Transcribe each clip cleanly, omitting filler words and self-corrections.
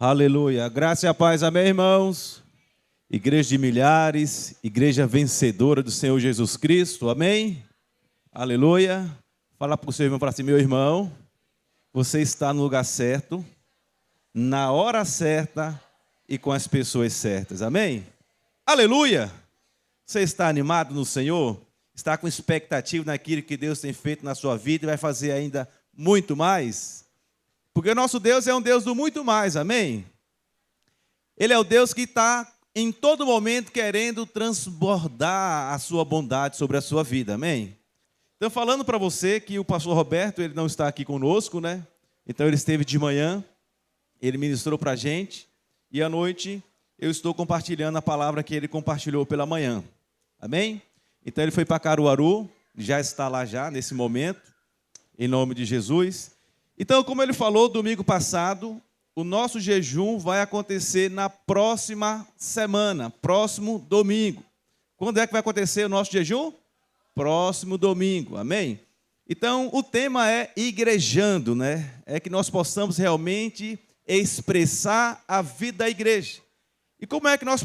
Aleluia. Graça e a paz, amém, irmãos? Igreja de milhares, igreja vencedora do Senhor Jesus Cristo, amém? Aleluia. Fala para o seu irmão, para assim, meu irmão, você está no lugar certo, na hora certa e com as pessoas certas, amém? Aleluia. Você está animado no Senhor? Está com expectativa naquilo que Deus tem feito na sua vida e vai fazer ainda muito mais? Porque o nosso Deus é um Deus do muito mais, amém? Ele é o Deus que está em todo momento querendo transbordar a sua bondade sobre a sua vida, amém? Então, falando para você que o pastor Roberto, ele não está aqui conosco, né? Então, ele esteve de manhã, ele ministrou para a gente, e à noite eu estou compartilhando a palavra que ele compartilhou pela manhã, amém? Então, ele foi para Caruaru, já está lá já, nesse momento, em nome de Jesus. Então, como ele falou domingo passado, o nosso jejum vai acontecer na próxima semana, próximo domingo. Quando é que vai acontecer o nosso jejum? Próximo domingo, amém? Então, o tema é igrejando, né? É que nós possamos realmente expressar a vida da igreja. E como é que nós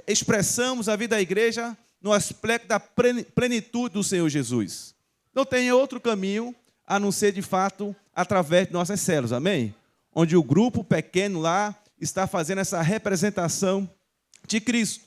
expressamos a vida da igreja no aspecto da plenitude do Senhor Jesus? Não tem outro caminho a não ser, de fato, através de nossas células, amém? Onde o grupo pequeno lá está fazendo essa representação de Cristo,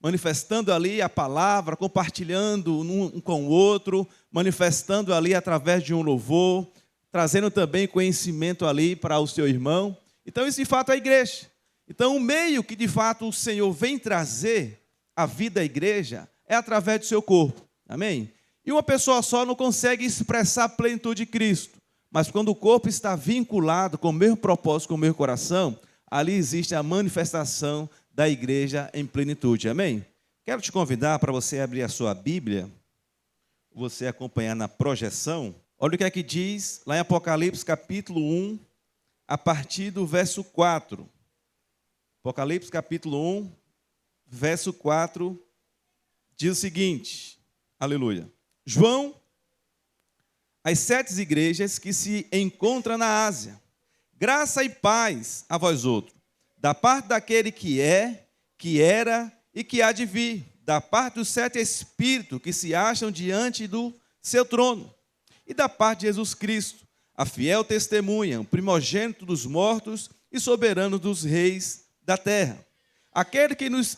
manifestando ali a palavra, compartilhando um com o outro, manifestando ali através de um louvor, trazendo também conhecimento ali para o seu irmão. Então, isso de fato é a igreja. Então, o meio que de fato o Senhor vem trazer a vida da igreja é através do seu corpo, amém? E uma pessoa só não consegue expressar a plenitude de Cristo. Mas quando o corpo está vinculado com o mesmo propósito, com o mesmo coração, ali existe a manifestação da igreja em plenitude. Amém? Quero te convidar para você abrir a sua Bíblia, você acompanhar na projeção. Olha o que é que diz lá em Apocalipse capítulo 1, a partir do verso 4. Apocalipse capítulo 1, verso 4, diz o seguinte, aleluia. João, as 7 igrejas que se encontram na Ásia, graça e paz a vós outros, da parte daquele que é, que era e que há de vir, da parte dos 7 espíritos que se acham diante do seu trono, e da parte de Jesus Cristo, a fiel testemunha, o primogênito dos mortos e soberano dos reis da terra, aquele que nos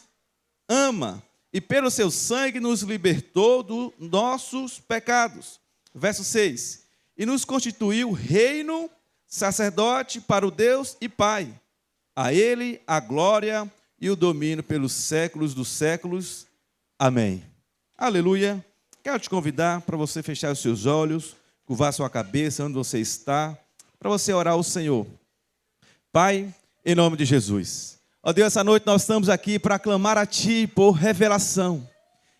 ama e pelo seu sangue nos libertou dos nossos pecados. Verso 6. E nos constituiu reino, sacerdote para o Deus e Pai. A ele a glória e o domínio pelos séculos dos séculos. Amém. Aleluia. Quero te convidar para você fechar os seus olhos, curvar sua cabeça onde você está, para você orar ao Senhor. Pai, em nome de Jesus. Ó Deus, essa noite nós estamos aqui para clamar a Ti por revelação.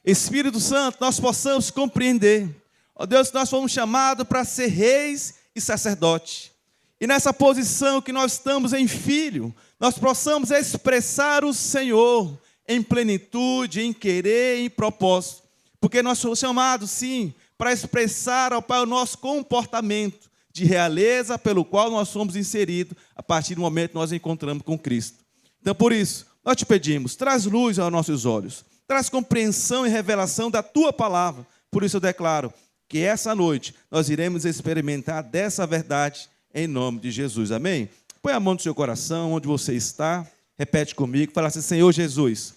Espírito Santo, nós possamos compreender. Ó Deus, nós fomos chamados para ser reis e sacerdotes. E nessa posição que nós estamos em filho, nós possamos expressar o Senhor em plenitude, em querer, em propósito. Porque nós somos chamados, sim, para expressar ao Pai o nosso comportamento de realeza pelo qual nós somos inseridos a partir do momento que nós nos encontramos com Cristo. Então, por isso, nós te pedimos, traz luz aos nossos olhos, traz compreensão e revelação da Tua palavra. Por isso eu declaro que essa noite nós iremos experimentar dessa verdade em nome de Jesus. Amém? Põe a mão no seu coração, onde você está, repete comigo, fala assim, Senhor Jesus,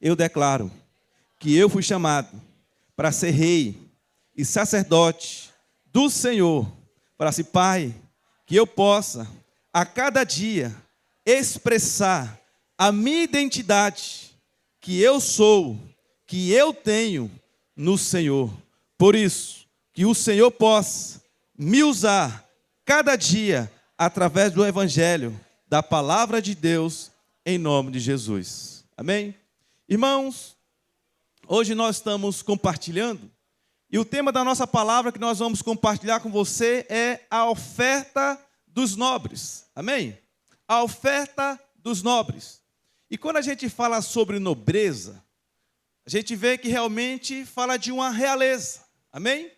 eu declaro que eu fui chamado para ser rei e sacerdote do Senhor. Fala assim, Pai, que eu possa a cada dia expressar a minha identidade, que eu sou, que eu tenho no Senhor. Por isso, que o Senhor possa me usar cada dia através do Evangelho, da palavra de Deus, em nome de Jesus. Amém? Irmãos, hoje nós estamos compartilhando, e o tema da nossa palavra que nós vamos compartilhar com você é a oferta dos nobres. Amém? A oferta dos nobres. E quando a gente fala sobre nobreza, a gente vê que realmente fala de uma realeza. Amém?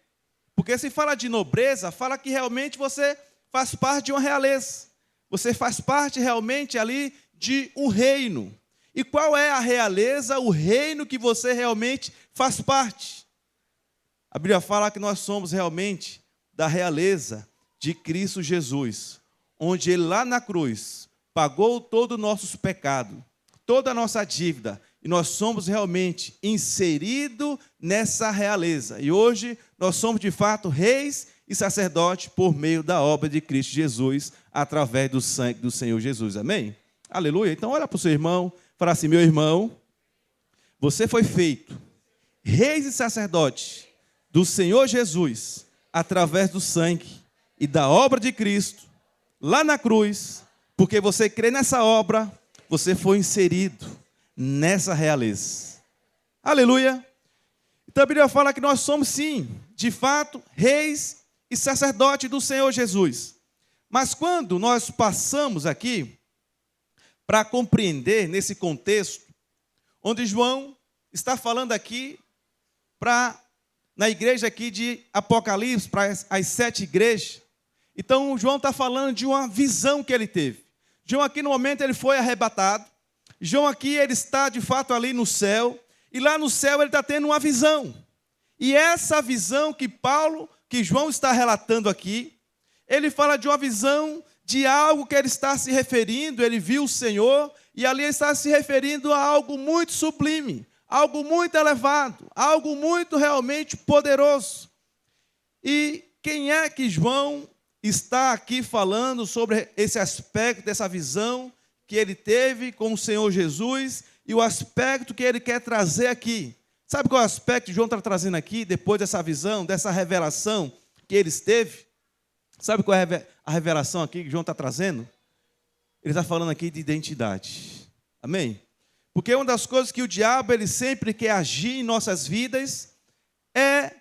Porque se fala de nobreza, fala que realmente você faz parte de uma realeza. Você faz parte realmente ali de um reino. E qual é a realeza, o reino que você realmente faz parte? A Bíblia fala que nós somos realmente da realeza de Cristo Jesus, onde Ele lá na cruz pagou todo o nosso pecado, toda a nossa dívida, e nós somos realmente inseridos nessa realeza. E hoje nós somos de fato reis e sacerdotes por meio da obra de Cristo Jesus, através do sangue do Senhor Jesus. Amém? Aleluia. Então olha para o seu irmão, fala assim: meu irmão, você foi feito reis e sacerdotes do Senhor Jesus, através do sangue e da obra de Cristo, lá na cruz, porque você crê nessa obra, você foi inserido nessa realeza. Aleluia. Então a Bíblia fala que nós somos sim, de fato, reis e sacerdotes do Senhor Jesus. Mas quando nós passamos aqui para compreender nesse contexto, onde João está falando aqui na igreja aqui de Apocalipse, para as 7 igrejas. Então, João está falando de uma visão que ele teve. João aqui, no momento, ele foi arrebatado. João aqui, ele está, de fato, ali no céu. E lá no céu, ele está tendo uma visão. E essa visão que João está relatando aqui, ele fala de uma visão de algo que ele está se referindo. Ele viu o Senhor, e ali ele está se referindo a algo muito sublime, algo muito elevado, algo muito realmente poderoso. E quem é que João está aqui falando sobre esse aspecto, dessa visão que ele teve com o Senhor Jesus e o aspecto que ele quer trazer aqui? Sabe qual é o aspecto que João está trazendo aqui, depois dessa visão, dessa revelação que ele teve? Sabe qual é a revelação aqui que João está trazendo? Ele está falando aqui de identidade. Amém? Porque uma das coisas que o diabo ele sempre quer agir em nossas vidas é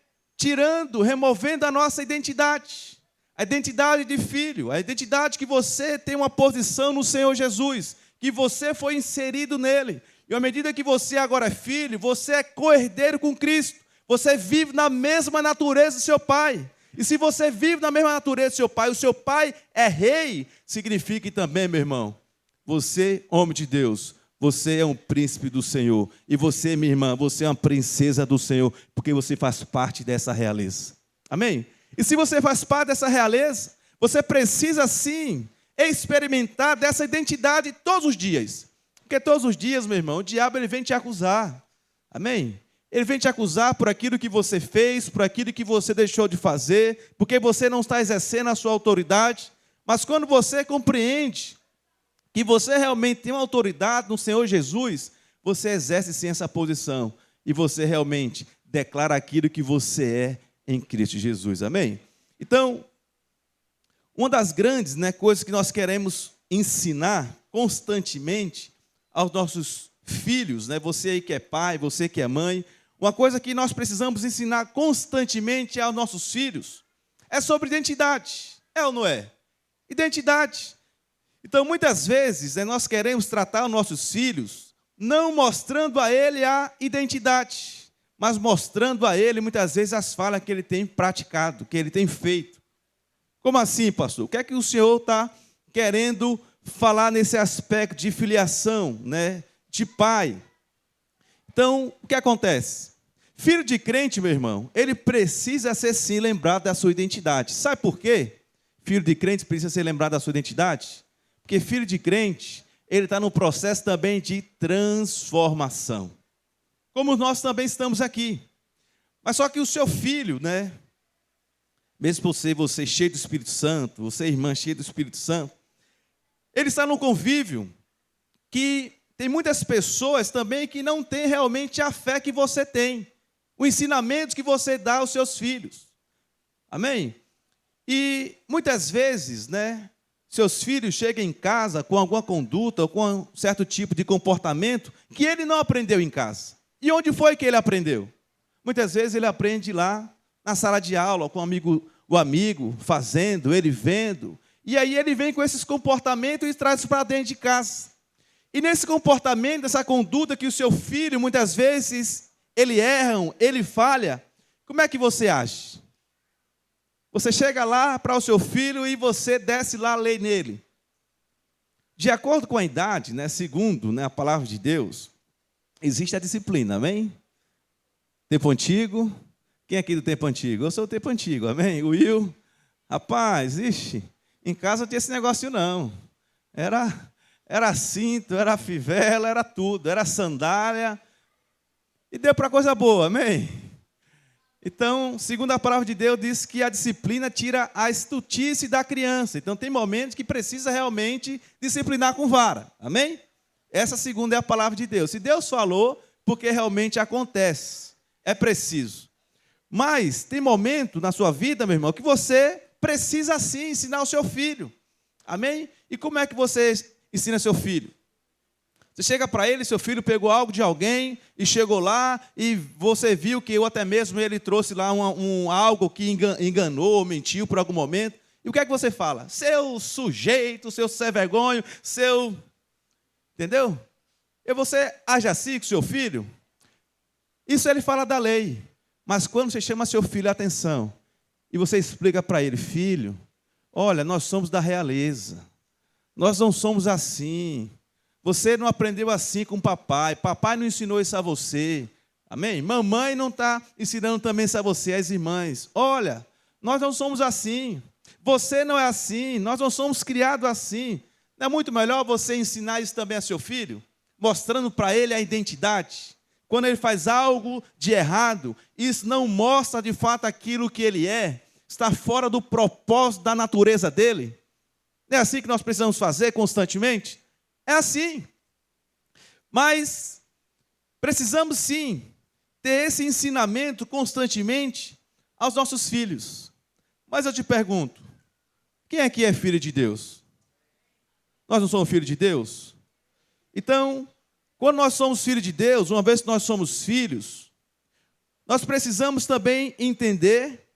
removendo a nossa identidade. A identidade de filho, a identidade que você tem uma posição no Senhor Jesus, que você foi inserido nele. E à medida que você agora é filho, você é co-herdeiro com Cristo. Você vive na mesma natureza do seu pai. E se você vive na mesma natureza do seu pai, o seu pai é rei, significa que também, meu irmão, você, homem de Deus, você é um príncipe do Senhor. E você, minha irmã, você é uma princesa do Senhor, porque você faz parte dessa realeza. Amém? E se você faz parte dessa realeza, você precisa sim experimentar dessa identidade todos os dias. Porque todos os dias, meu irmão, o diabo ele vem te acusar. Amém? Ele vem te acusar por aquilo que você fez, por aquilo que você deixou de fazer, porque você não está exercendo a sua autoridade. Mas quando você compreende que você realmente tem uma autoridade no Senhor Jesus, você exerce sim essa posição. E você realmente declara aquilo que você é em Cristo Jesus. Amém? Então, uma das grandes coisas que nós queremos ensinar constantemente aos nossos filhos, você aí que é pai, você que é mãe, uma coisa que nós precisamos ensinar constantemente aos nossos filhos é sobre identidade. É ou não é? Identidade. Então, muitas vezes, nós queremos tratar os nossos filhos não mostrando a ele a identidade, mas mostrando a ele, muitas vezes, as falhas que ele tem praticado, que ele tem feito. Como assim, pastor? O que é que o senhor está querendo falar nesse aspecto de filiação, de pai? Então, o que acontece? Filho de crente, meu irmão, ele precisa ser, sim, lembrado da sua identidade. Sabe por quê? Filho de crente precisa ser lembrado da sua identidade? Porque filho de crente, ele está no processo também de transformação. Como nós também estamos aqui. Mas só que o seu filho, mesmo por ser você cheio do Espírito Santo, você irmã cheia do Espírito Santo, ele está num convívio que tem muitas pessoas também que não têm realmente a fé que você tem, o ensinamento que você dá aos seus filhos. Amém? E muitas vezes, seus filhos chegam em casa com alguma conduta ou com um certo tipo de comportamento que ele não aprendeu em casa. E onde foi que ele aprendeu? Muitas vezes ele aprende lá na sala de aula, com o amigo fazendo, ele vendo. E aí ele vem com esses comportamentos e traz para dentro de casa. E nesse comportamento, nessa conduta que o seu filho, muitas vezes, ele erra, ele falha, como é que você age? Você chega lá para o seu filho e você desce lá a lei nele. De acordo com a idade, né, segundo, né, a palavra de Deus, existe a disciplina, amém? Tempo antigo. Quem é aqui do tempo antigo? Eu sou do tempo antigo, amém? O Will. Rapaz, ixi, em casa não tinha esse negócio não. Era cinto, era fivela, era tudo, era sandália. E deu para coisa boa, amém? Então, segundo a palavra de Deus, diz que a disciplina tira a estultice da criança. Então, tem momentos que precisa realmente disciplinar com vara, amém? Essa segunda é a palavra de Deus. Se Deus falou, porque realmente acontece, é preciso. Mas tem momento na sua vida, meu irmão, que você precisa sim ensinar o seu filho, amém? E como é que você ensina seu filho? Você chega para ele, seu filho pegou algo de alguém e chegou lá e você viu que ou até mesmo ele trouxe lá algo que enganou, mentiu por algum momento. E o que é que você fala? Seu sujeito, seu sem vergonha, seu... Entendeu? E você age assim com seu filho? Isso ele fala da lei. Mas quando você chama seu filho a atenção e você explica para ele, filho, olha, nós somos da realeza. Nós não somos assim. Você não aprendeu assim com o papai. Papai não ensinou isso a você. Amém? Mamãe não está ensinando também isso a você, as irmãs. Olha, nós não somos assim. Você não é assim. Nós não somos criados assim. Não é muito melhor você ensinar isso também a seu filho? Mostrando para ele a identidade. Quando ele faz algo de errado, isso não mostra de fato aquilo que ele é. Está fora do propósito da natureza dele. Não é assim que nós precisamos fazer constantemente? É assim. Mas precisamos sim ter esse ensinamento constantemente aos nossos filhos. Mas eu te pergunto, quem aqui é filho de Deus? Nós não somos filhos de Deus? Então, quando nós somos filhos de Deus, uma vez que nós somos filhos, nós precisamos também entender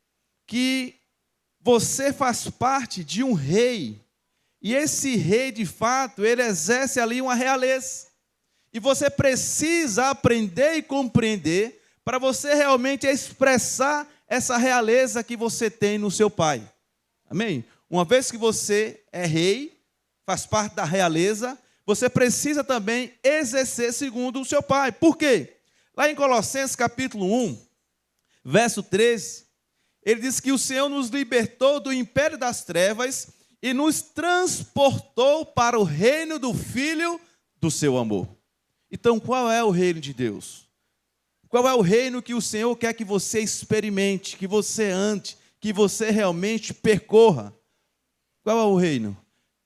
que você faz parte de um rei. E esse rei, de fato, ele exerce ali uma realeza. E você precisa aprender e compreender para você realmente expressar essa realeza que você tem no seu pai. Amém? Uma vez que você é rei, faz parte da realeza, você precisa também exercer segundo o seu pai. Por quê? Lá em Colossenses capítulo 1, verso 13, ele diz que o Senhor nos libertou do império das trevas e nos transportou para o reino do Filho do seu amor. Então, qual é o reino de Deus? Qual é o reino que o Senhor quer que você experimente, que você ande, que você realmente percorra? Qual é o reino?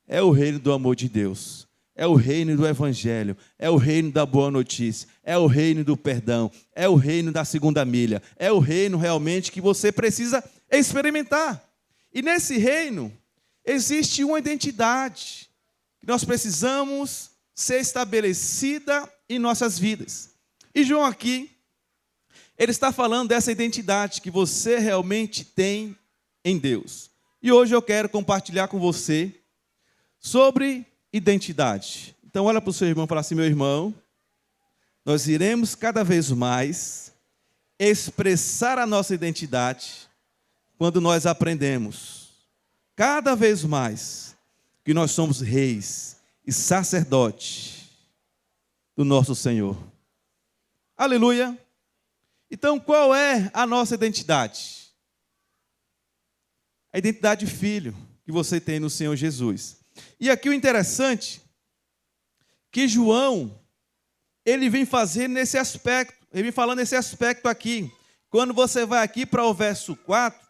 É o reino do amor de Deus. É o reino do Evangelho. É o reino da boa notícia. É o reino do perdão. É o reino da segunda milha. É o reino realmente que você precisa experimentar. E nesse reino existe uma identidade que nós precisamos ser estabelecida em nossas vidas. E João aqui, ele está falando dessa identidade que você realmente tem em Deus. E hoje eu quero compartilhar com você sobre identidade. Então olha para o seu irmão e fala assim, meu irmão, nós iremos cada vez mais expressar a nossa identidade quando nós aprendemos cada vez mais que nós somos reis e sacerdotes do nosso Senhor. Aleluia! Então, qual é a nossa identidade? A identidade de filho que você tem no Senhor Jesus. E aqui o interessante, que João, ele vem fazer nesse aspecto, ele vem falando nesse aspecto aqui. Quando você vai aqui para o verso 4,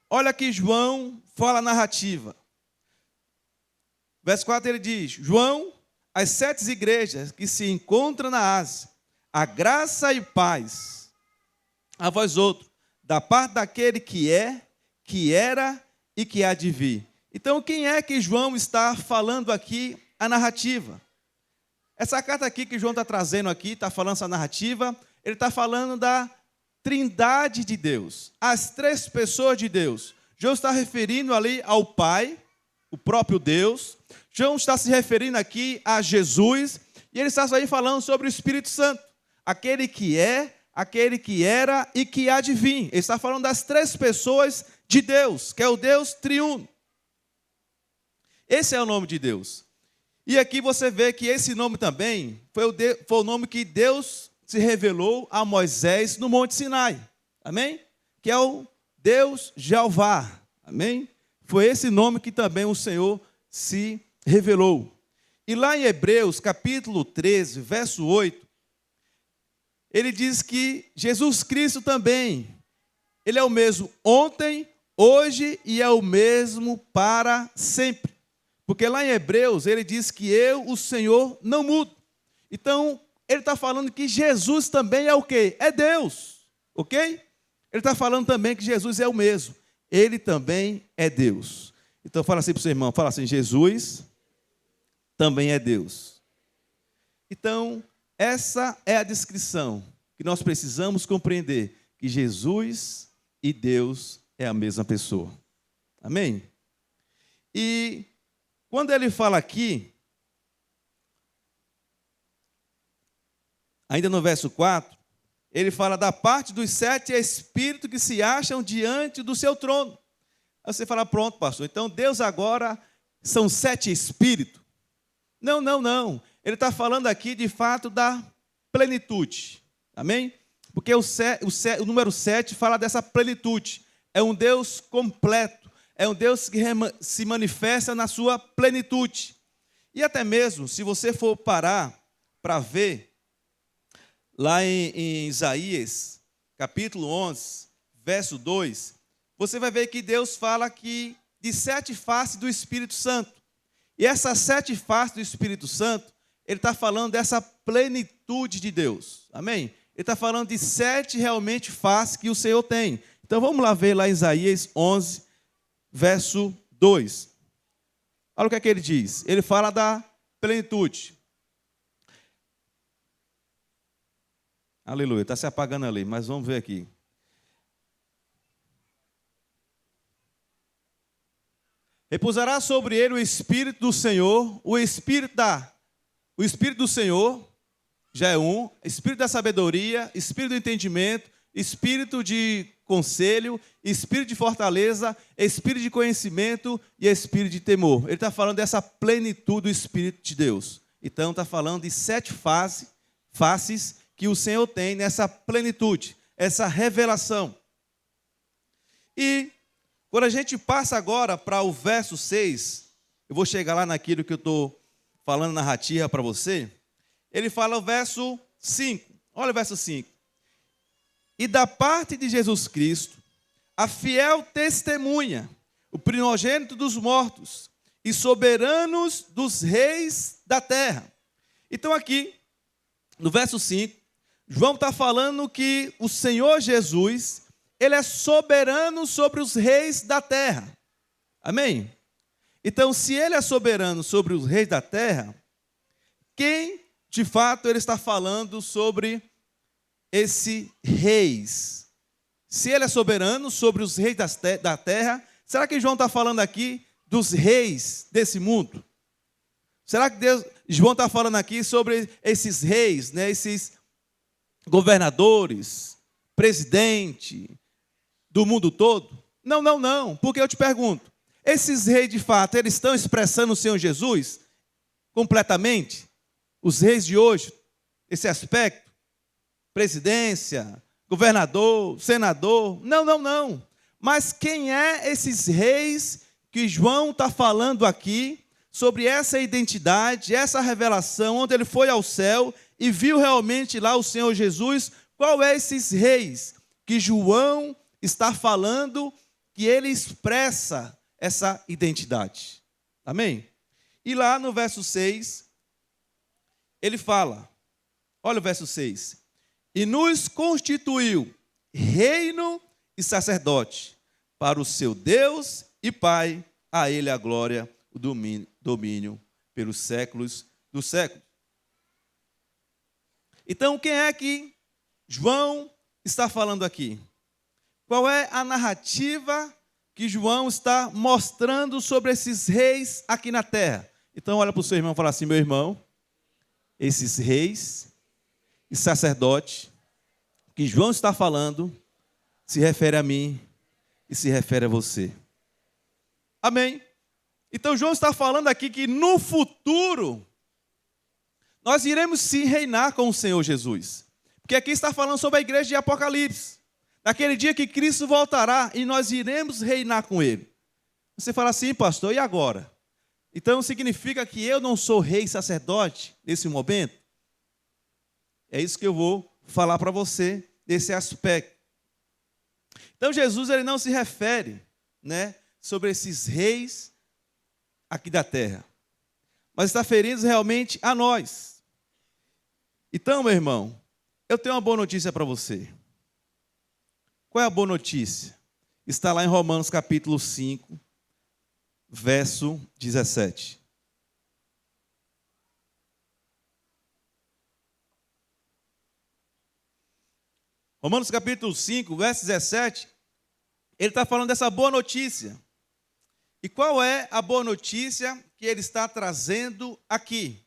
olha que João fala a narrativa. Verso 4 ele diz, João, as 7 igrejas que se encontram na Ásia, a graça e paz a vós outros, da parte daquele que é, que era e que há de vir. Então, quem é que João está falando aqui a narrativa? Essa carta aqui que João está trazendo aqui, está falando essa narrativa, ele está falando da trindade de Deus, as 3 pessoas de Deus. João está referindo ali ao Pai, o próprio Deus. João está se referindo aqui a Jesus, e ele está aí falando sobre o Espírito Santo, aquele que é, aquele que era e que há de vir. Ele está falando das 3 pessoas de Deus, que é o Deus triuno. Esse é o nome de Deus. E aqui você vê que esse nome também foi o nome que Deus se revelou a Moisés no Monte Sinai. Amém? Que é o Deus Jeová. Amém? Foi esse nome que também o Senhor se revelou. E lá em Hebreus, capítulo 13, verso 8, ele diz que Jesus Cristo também, ele é o mesmo ontem, hoje e é o mesmo para sempre. Porque lá em Hebreus ele diz que eu, o Senhor, não mudo. Então, ele está falando que Jesus também é o quê? É Deus, ok? Ele está falando também que Jesus é o mesmo. Ele também é Deus. Então, fala assim para o seu irmão, fala assim, Jesus também é Deus. Então, essa é a descrição que nós precisamos compreender, que Jesus e Deus é a mesma pessoa. Amém? E quando ele fala aqui, ainda no verso 4, ele fala da parte dos 7 espíritos que se acham diante do seu trono. Aí você fala, pronto, pastor, então Deus agora são 7 espíritos. Não, não, não. Ele está falando aqui, de fato, da plenitude. Amém? Porque o número 7 fala dessa plenitude. É um Deus completo. É um Deus que se manifesta na sua plenitude. E até mesmo, se você for parar para ver, lá em Isaías, capítulo 11, verso 2, você vai ver que Deus fala que de 7 faces do Espírito Santo. E essas 7 faces do Espírito Santo, ele está falando dessa plenitude de Deus. Amém? Ele está falando de 7 realmente faces que o Senhor tem. Então vamos lá ver lá em Isaías 11, verso 2. Olha o que é que ele diz. Ele fala da plenitude. Aleluia, está se apagando ali, mas vamos ver aqui. Repousará sobre ele o Espírito do Senhor, o Espírito do Senhor, já é um, Espírito da sabedoria, Espírito do entendimento, Espírito de conselho, Espírito de fortaleza, Espírito de conhecimento e Espírito de temor. Ele está falando dessa plenitude do Espírito de Deus. Então está falando de 7 faces que o Senhor tem nessa plenitude, essa revelação. E quando a gente passa agora para o verso 6, eu vou chegar lá naquilo que eu estou falando narrativa para você, ele fala o verso 5, olha o verso 5. E da parte de Jesus Cristo, a fiel testemunha, o primogênito dos mortos e soberanos dos reis da terra. Então aqui, no verso 5, João está falando que o Senhor Jesus, ele é soberano sobre os reis da terra. Amém? Então, se ele é soberano sobre os reis da terra, quem, de fato, ele está falando sobre esses reis? Se ele é soberano sobre os reis da terra, será que João está falando aqui dos reis desse mundo? Será que João está falando aqui sobre esses reis, né, esses governadores, presidente do mundo todo? Não, não, não. Porque eu te pergunto, esses reis de fato, eles estão expressando o Senhor Jesus completamente? Os reis de hoje, esse aspecto, presidência, governador, senador, não, não, não. Mas quem é esses reis que João está falando aqui, sobre essa identidade, essa revelação, onde ele foi ao céu e viu realmente lá o Senhor Jesus? Qual é esses reis que João está falando, que ele expressa essa identidade? Amém? E lá no verso 6, ele fala, olha o verso 6, e nos constituiu reino e sacerdote para o seu Deus e Pai, a ele a glória, o domínio pelos séculos dos séculos. Então, quem é que João está falando aqui? Qual é a narrativa que João está mostrando sobre esses reis aqui na terra? Então, olha para o seu irmão e fala assim, meu irmão, esses reis e sacerdotes que João está falando se refere a mim e se refere a você. Amém? Então João está falando aqui que no futuro nós iremos sim reinar com o Senhor Jesus. Porque aqui está falando sobre a igreja de Apocalipse. Naquele dia que Cristo voltará e nós iremos reinar com Ele. Você fala assim, pastor, e agora? Então significa que eu não sou rei e sacerdote nesse momento? É isso que eu vou falar para você desse aspecto. Então Jesus ele não se refere, sobre esses reis aqui da terra, mas está referindo realmente a nós. Então, meu irmão, eu tenho uma boa notícia para você. Qual é a boa notícia? Está lá em Romanos capítulo 5, verso 17. Romanos capítulo 5, verso 17, ele está falando dessa boa notícia. E qual é a boa notícia que ele está trazendo aqui?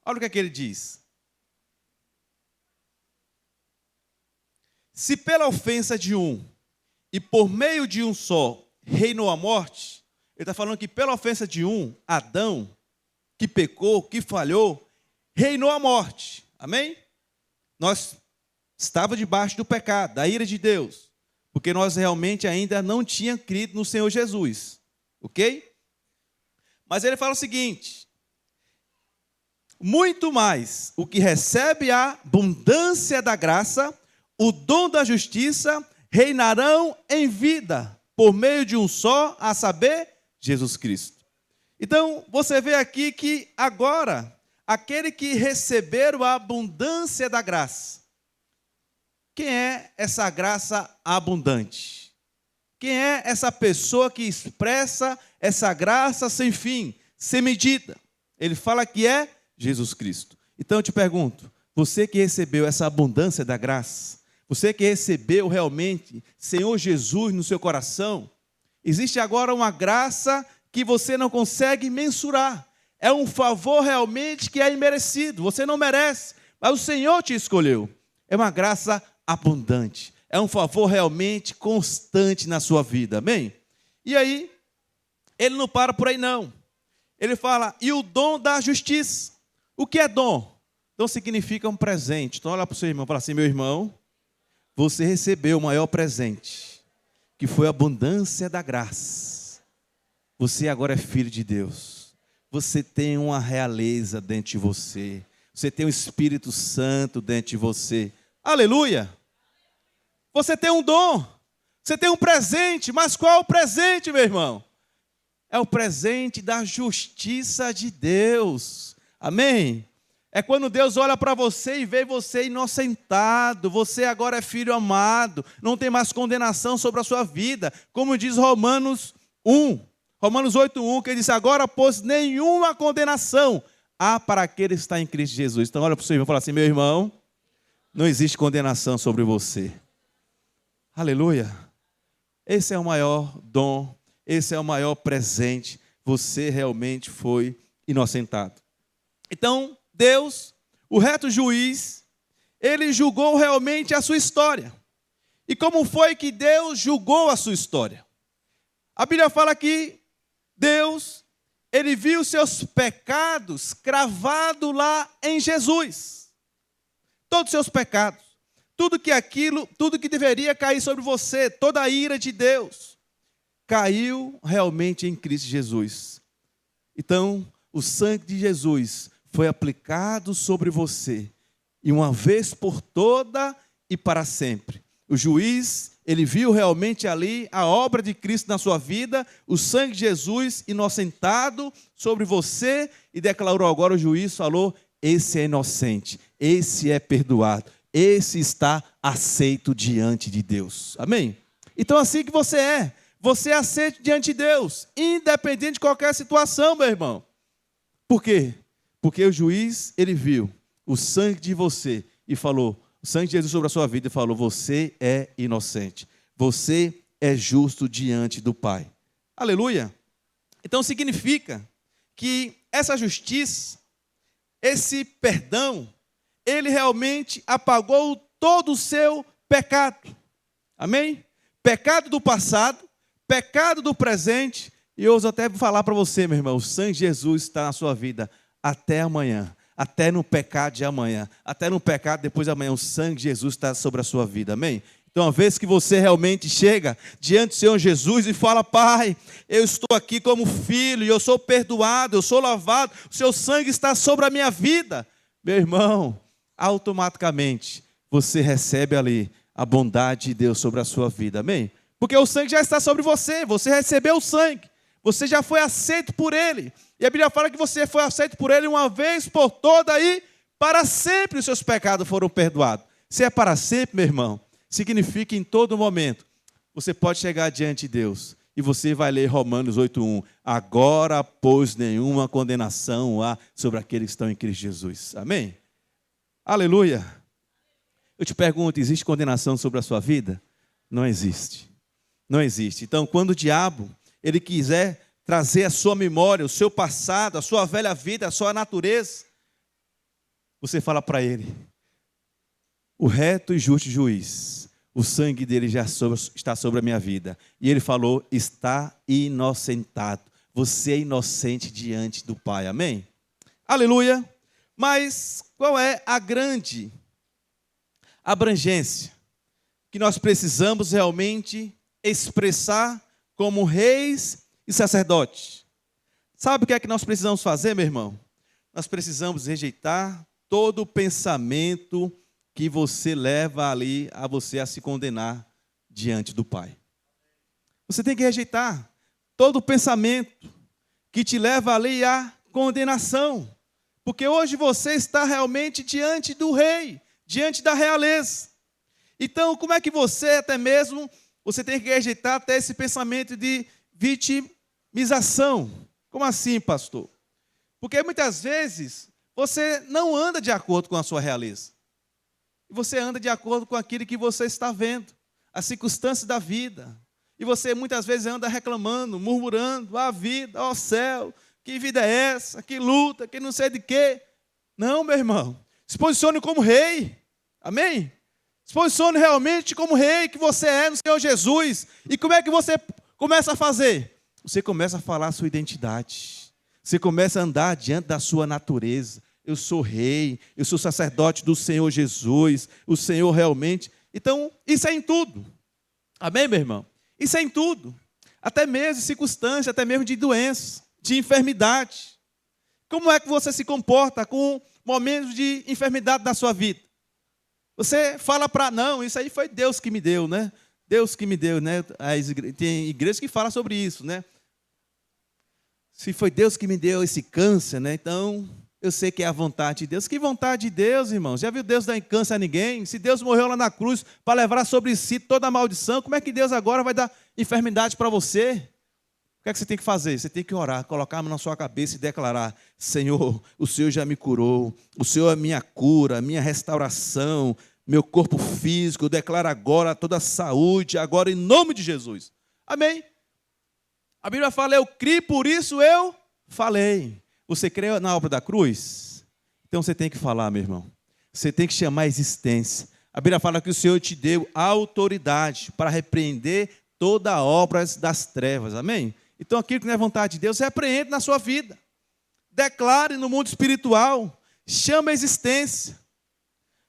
Olha o que é que ele diz. Se pela ofensa de um e por meio de um só reinou a morte, ele está falando que pela ofensa de um, Adão, que pecou, que falhou, reinou a morte. Amém? Nós estávamos debaixo do pecado, da ira de Deus, porque nós realmente ainda não tínhamos crido no Senhor Jesus. Ok? Mas ele fala o seguinte: muito mais o que recebe a abundância da graça, o dom da justiça, reinarão em vida, por meio de um só, a saber, Jesus Cristo. Então, você vê aqui que agora, aquele que receberam a abundância da graça, quem é essa graça abundante? Quem é essa pessoa que expressa essa graça sem fim, sem medida? Ele fala que é Jesus Cristo. Então eu te pergunto, você que recebeu essa abundância da graça, você que recebeu realmente Senhor Jesus no seu coração, existe agora uma graça que você não consegue mensurar. É um favor realmente que é imerecido, você não merece, mas o Senhor te escolheu. É uma graça abundante, é um favor realmente constante na sua vida, amém? E aí, ele não para por aí não, ele fala, e o dom da justiça. O que é dom? Dom significa um presente. Então olha para o seu irmão e fala assim, meu irmão, você recebeu o maior presente, que foi a abundância da graça. Você agora é filho de Deus, você tem uma realeza dentro de você, você tem o Espírito Santo dentro de você. Aleluia! Você tem um dom, você tem um presente, mas qual é o presente, meu irmão? É o presente da justiça de Deus, amém? É quando Deus olha para você e vê você inocentado, você agora é filho amado, não tem mais condenação sobre a sua vida, como diz Romanos 8:1, que diz, agora, pois, nenhuma condenação há para aquele que está em Cristo Jesus. Então olha para o seu irmão e fala assim, meu irmão, não existe condenação sobre você. Aleluia. Esse é o maior dom, esse é o maior presente. Você realmente foi inocentado. Então, Deus, o reto juiz, ele julgou realmente a sua história. E como foi que Deus julgou a sua história? A Bíblia fala que Deus, ele viu seus pecados cravados lá em Jesus. Todos os seus pecados. Tudo que deveria cair sobre você, toda a ira de Deus, caiu realmente em Cristo Jesus. Então, o sangue de Jesus foi aplicado sobre você, e uma vez por toda e para sempre. O juiz, ele viu realmente ali a obra de Cristo na sua vida, o sangue de Jesus inocentado sobre você, e declarou agora, o juiz falou, esse é inocente, esse é perdoado, esse está aceito diante de Deus. Amém? Então assim que você é aceito diante de Deus, independente de qualquer situação, meu irmão. Por quê? Porque o juiz, ele viu o sangue de você e falou, o sangue de Jesus sobre a sua vida e falou, você é inocente, você é justo diante do Pai. Aleluia! Então significa que essa justiça, esse perdão, ele realmente apagou todo o seu pecado. Amém? Pecado do passado, pecado do presente E eu ouso até falar para você, meu irmão, o sangue de Jesus está na sua vida até amanhã, até no pecado de amanhã, até no pecado depois de amanhã, o sangue de Jesus está sobre a sua vida, amém? Então, uma vez que você realmente chega diante do Senhor Jesus e fala: Pai, eu estou aqui como filho, e eu sou perdoado, eu sou lavado, o seu sangue está sobre a minha vida, meu irmão, automaticamente você recebe ali a bondade de Deus sobre a sua vida, amém? Porque o sangue já está sobre você, você recebeu o sangue, você já foi aceito por Ele, e a Bíblia fala que você foi aceito por Ele uma vez por toda e para sempre os seus pecados foram perdoados. Se é para sempre, meu irmão, significa que em todo momento você pode chegar diante de Deus e você vai ler Romanos 8:1. Agora, pois, nenhuma condenação há sobre aqueles que estão em Cristo Jesus. Amém? Aleluia. Eu te pergunto, existe condenação sobre a sua vida? Não existe. Não existe. Então, quando o diabo, ele quiser trazer a sua memória, o seu passado, a sua velha vida, a sua natureza, você fala para ele: o reto e justo juiz, o sangue dele já está sobre a minha vida. E ele falou: está inocentado. Você é inocente diante do Pai. Amém? Aleluia. Mas qual é a grande abrangência que nós precisamos realmente expressar como reis e sacerdotes? Sabe o que é que nós precisamos fazer, meu irmão? Nós precisamos rejeitar todo o pensamento que você leva ali a você a se condenar diante do Pai. Você tem que rejeitar todo o pensamento que te leva ali à condenação. Porque hoje você está realmente diante do rei, diante da realeza. Então, como é que você você tem que rejeitar até esse pensamento de vitimização? Como assim, pastor? Porque muitas vezes você não anda de acordo com a sua realeza. Você anda de acordo com aquilo que você está vendo, as circunstâncias da vida. E você muitas vezes anda reclamando, murmurando: a vida, ó céu, que vida é essa, que luta, que não sei de quê. Não, meu irmão, se posicione como rei, amém? Se posicione realmente como rei que você é no Senhor Jesus. E como é que você começa a fazer? Você começa a falar a sua identidade, você começa a andar diante da sua natureza. Eu sou rei, eu sou sacerdote do Senhor Jesus, o Senhor realmente. Então, isso é em tudo. Amém, meu irmão? Isso é em tudo. Até mesmo de circunstância, até mesmo de doença, de enfermidade. Como é que você se comporta com momentos de enfermidade na sua vida? Você fala não, isso aí foi Deus que me deu, né? Deus que me deu, né? Tem igrejas que falam sobre isso, né? Se foi Deus que me deu esse câncer, né? Então, eu sei que é a vontade de Deus. Que vontade de Deus, irmãos? Já viu Deus dar câncer a ninguém? Se Deus morreu lá na cruz para levar sobre si toda a maldição, como é que Deus agora vai dar enfermidade para você? O que é que você tem que fazer? Você tem que orar, colocar a mão na sua cabeça e declarar: Senhor, o Senhor já me curou, o Senhor é minha cura, minha restauração, meu corpo físico, eu declaro agora toda a saúde, agora em nome de Jesus. Amém? A Bíblia fala: eu criei, por isso eu falei. Você crê na obra da cruz? Então você tem que falar, meu irmão. Você tem que chamar a existência. A Bíblia fala que o Senhor te deu autoridade para repreender toda a obra das trevas. Amém? Então aquilo que não é vontade de Deus, repreende na sua vida. Declare no mundo espiritual. Chame a existência.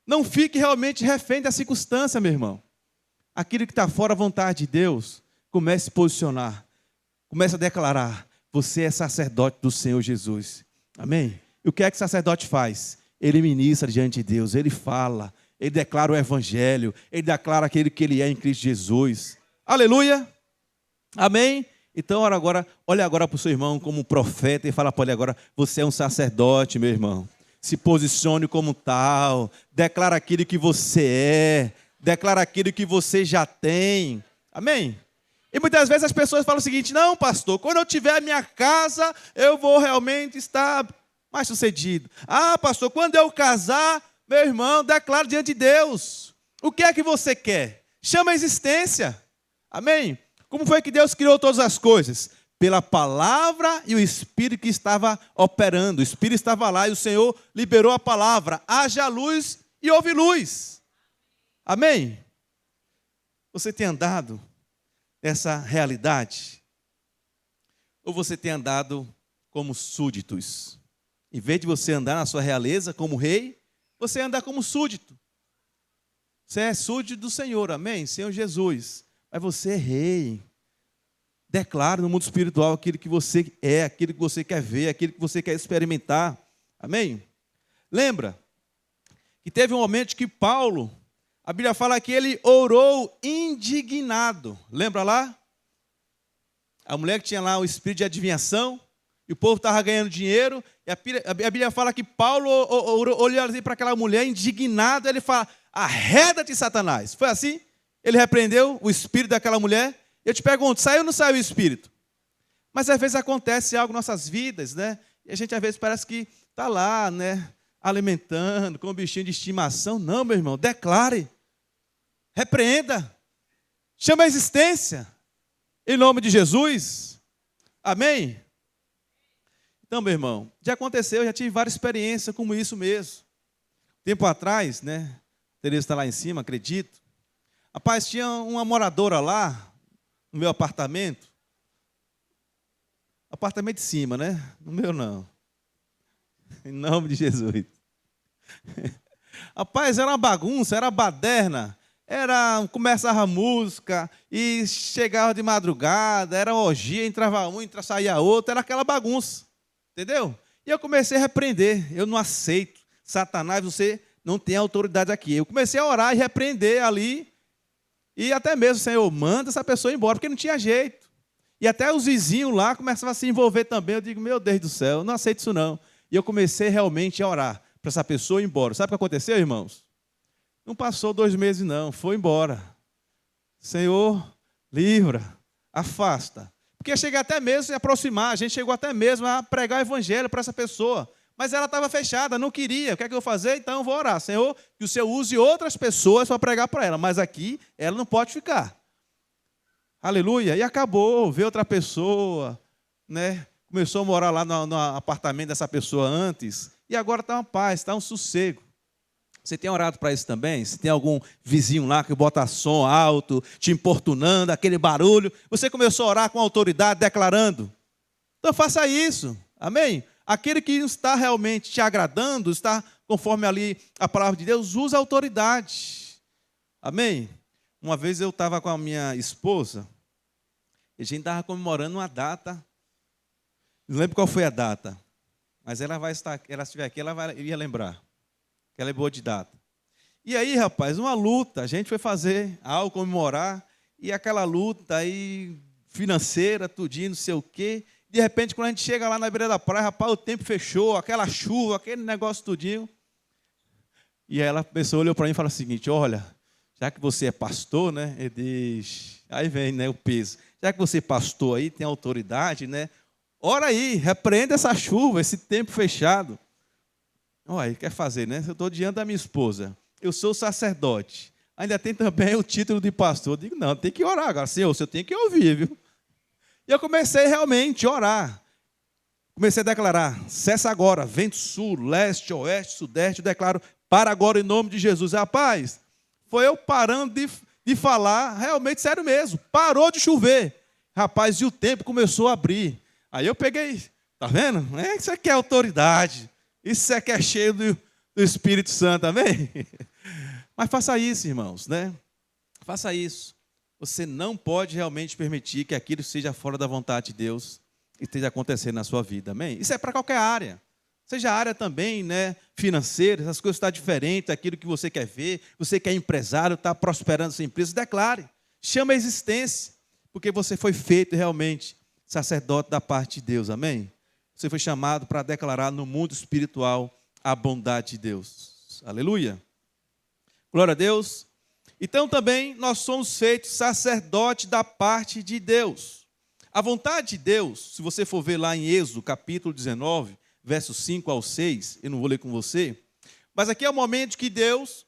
Não fique realmente refém da circunstância, meu irmão. Aquilo que está fora da vontade de Deus, comece a se posicionar. Comece a declarar: você é sacerdote do Senhor Jesus. Amém? E o que é que o sacerdote faz? Ele ministra diante de Deus, ele fala, ele declara o evangelho, ele declara aquele que ele é em Cristo Jesus. Aleluia! Amém? Então, olha agora para o seu irmão como um profeta e fala para ele agora: você é um sacerdote, meu irmão. Se posicione como tal, declara aquilo que você é, declara aquilo que você já tem. Amém? E muitas vezes as pessoas falam o seguinte: não, pastor, quando eu tiver a minha casa, eu vou realmente estar mais sucedido. Ah, pastor, quando eu casar, meu irmão, declara diante de Deus. O que é que você quer? Chama a existência. Amém? Como foi que Deus criou todas as coisas? Pela palavra e o Espírito que estava operando. O Espírito estava lá e o Senhor liberou a palavra: haja luz e houve luz. Amém? Você tem andado essa realidade? Ou você tem andado como súditos? Em vez de você andar na sua realeza como rei, você anda como súdito. Você é súdito do Senhor, amém? Senhor Jesus. Mas você é rei. Declare no mundo espiritual aquilo que você é, aquilo que você quer ver, aquilo que você quer experimentar. Amém? Lembra que teve um momento que Paulo, a Bíblia fala que ele orou indignado. Lembra lá? A mulher que tinha lá o espírito de adivinhação, e o povo estava ganhando dinheiro, e a Bíblia fala que Paulo olhou assim para aquela mulher indignado, ele fala, arreda-te, Satanás. Foi assim? Ele repreendeu o espírito daquela mulher. Eu te pergunto, saiu ou não saiu o espírito? Mas às vezes acontece algo em nossas vidas, né? E a gente às vezes parece que está lá, né? Alimentando, com um bichinho de estimação. Não, meu irmão, declare. Repreenda. Chama a existência. Em nome de Jesus. Amém? Então, meu irmão, já aconteceu, eu já tive várias experiências como isso mesmo. Tempo atrás, né? Tereza está lá em cima, acredito. Rapaz, tinha uma moradora lá, no meu apartamento. Apartamento de cima, né? No meu não. Em nome de Jesus. Rapaz, era uma bagunça, era baderna. Começava a música e chegava de madrugada, era orgia, entrava um, saía outro, era aquela bagunça. Entendeu? E eu comecei a repreender. Eu não aceito. Satanás, você não tem autoridade aqui. Eu comecei a orar e repreender ali. E até mesmo, Senhor, manda essa pessoa embora, porque não tinha jeito. E até os vizinhos lá começavam a se envolver também. Eu digo, meu Deus do céu, eu não aceito isso não. E eu comecei realmente a orar para essa pessoa ir embora. Sabe o que aconteceu, irmãos? Não passou 2 meses não, foi embora. Senhor, livra, afasta. Porque cheguei até mesmo a se aproximar, a gente chegou até mesmo a pregar o evangelho para essa pessoa. Mas ela estava fechada, não queria. O que é que eu vou fazer? Então eu vou orar. Senhor, que o Senhor use outras pessoas para pregar para ela. Mas aqui, ela não pode ficar. Aleluia. E acabou, veio outra pessoa, né? Começou a morar lá no apartamento dessa pessoa antes. E agora está uma paz, está um sossego. Você tem orado para isso também? Se tem algum vizinho lá que bota som alto, te importunando, aquele barulho, você começou a orar com autoridade, declarando. Então faça isso, amém? Aquele que está realmente te agradando, está conforme ali a palavra de Deus, usa a autoridade, amém? Uma vez eu estava com a minha esposa, e a gente estava comemorando uma data, não lembro qual foi a data, mas ela estiver aqui, ia lembrar. Que ela é boa de data. E aí, rapaz, uma luta, a gente foi fazer algo, comemorar, e aquela luta aí, financeira, tudinho, não sei o quê. De repente, quando a gente chega lá na beira da praia, rapaz, o tempo fechou, aquela chuva, aquele negócio tudinho. E aí a pessoa olhou para mim e falou o seguinte, olha, já que você é pastor, né? Ele diz, aí vem, né, o peso. Já que você é pastor aí, tem autoridade, né? Ora aí, repreenda essa chuva, esse tempo fechado. Olha, quer fazer, né? Eu estou diante da minha esposa. Eu sou sacerdote. Ainda tem também o título de pastor. Eu digo, não, tem que orar agora. Senhor, você tem que ouvir, viu? E eu comecei realmente a orar. Comecei a declarar, cessa agora, vento sul, leste, oeste, sudeste. Eu declaro, para agora em nome de Jesus. Rapaz, foi eu parando de falar, realmente sério mesmo. Parou de chover. Rapaz, e o tempo começou a abrir. Aí eu peguei, tá vendo? Isso aqui é autoridade. Isso é que é cheio do Espírito Santo, amém? Mas faça isso, irmãos, né? Faça isso. Você não pode realmente permitir que aquilo seja fora da vontade de Deus e esteja acontecendo na sua vida, amém? Isso é para qualquer área. Seja a área também, né, financeira, essas coisas estão diferentes, aquilo que você quer ver, você que é empresário, está prosperando sua empresa, declare. Chama a existência, porque você foi feito realmente sacerdote da parte de Deus, amém? Você foi chamado para declarar no mundo espiritual a bondade de Deus. Aleluia. Glória a Deus. Então também nós somos feitos sacerdote da parte de Deus. A vontade de Deus, se você for ver lá em Êxodo, capítulo 19, versos 5 ao 6, eu não vou ler com você, mas aqui é o momento que Deus,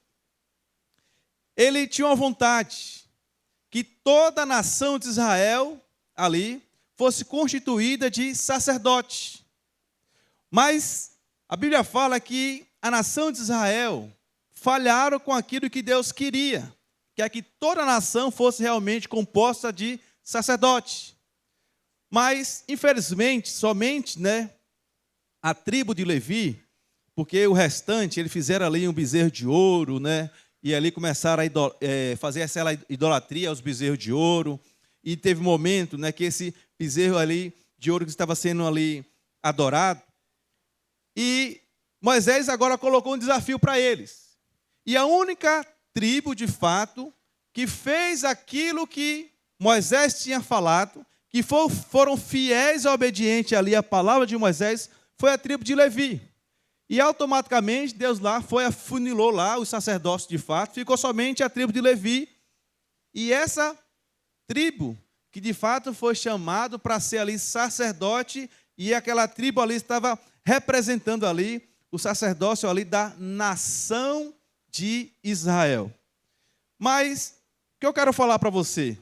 ele tinha uma vontade, que toda a nação de Israel, ali, fosse constituída de sacerdote. Mas a Bíblia fala que a nação de Israel falharam com aquilo que Deus queria, que é que toda a nação fosse realmente composta de sacerdote. Mas, infelizmente, somente, né, a tribo de Levi, porque o restante, eles fizeram ali um bezerro de ouro, né, e ali começaram a fazer essa idolatria aos bezerros de ouro, e teve um momento, né, que esse bezerro ali de ouro que estava sendo ali adorado, e Moisés agora colocou um desafio para eles. E a única tribo, de fato, que fez aquilo que Moisés tinha falado, que foram fiéis e obedientes ali à palavra de Moisés, foi a tribo de Levi. E automaticamente Deus lá afunilou lá os sacerdócios de fato, ficou somente a tribo de Levi. E essa tribo, que de fato foi chamado para ser ali sacerdote, e aquela tribo ali estava representando ali o sacerdócio ali da nação de Israel. Mas o que eu quero falar para você?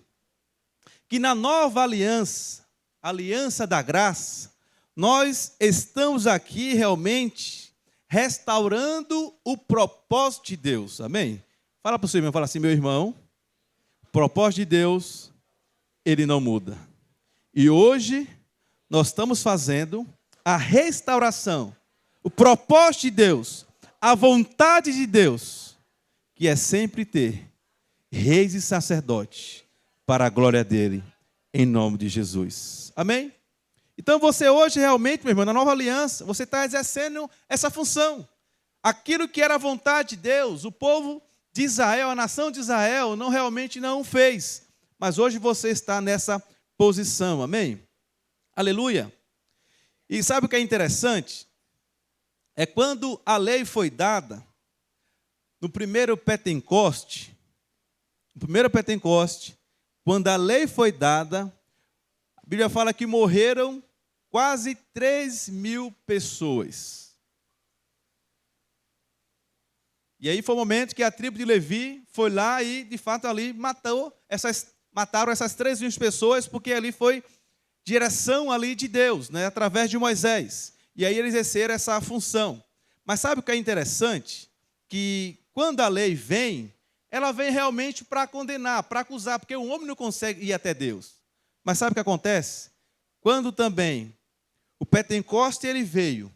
Que na nova aliança, aliança da graça, nós estamos aqui realmente restaurando o propósito de Deus, amém? Fala para o seu irmão, fala assim, meu irmão, o propósito de Deus, ele não muda. E hoje, nós estamos fazendo a restauração, o propósito de Deus, a vontade de Deus, que é sempre ter reis e sacerdotes, para a glória dele, em nome de Jesus. Amém? Então você hoje realmente, meu irmão, na nova aliança, você está exercendo essa função. Aquilo que era a vontade de Deus, o povo de Israel, a nação de Israel, realmente não fez. Mas hoje você está nessa posição. Amém? Aleluia. E sabe o que é interessante? É quando a lei foi dada, no primeiro Pentecoste, quando a lei foi dada, a Bíblia fala que morreram quase 3.000 pessoas. E aí foi o momento que a tribo de Levi foi lá e, de fato, ali mataram essas 3.000 pessoas, porque ali foi direção ali de Deus, né, através de Moisés. E aí eles exerceram essa função. Mas sabe o que é interessante? Que quando a lei vem, ela vem realmente para condenar, para acusar, porque o homem não consegue ir até Deus. Mas sabe o que acontece? Quando também o Pentecoste ele veio,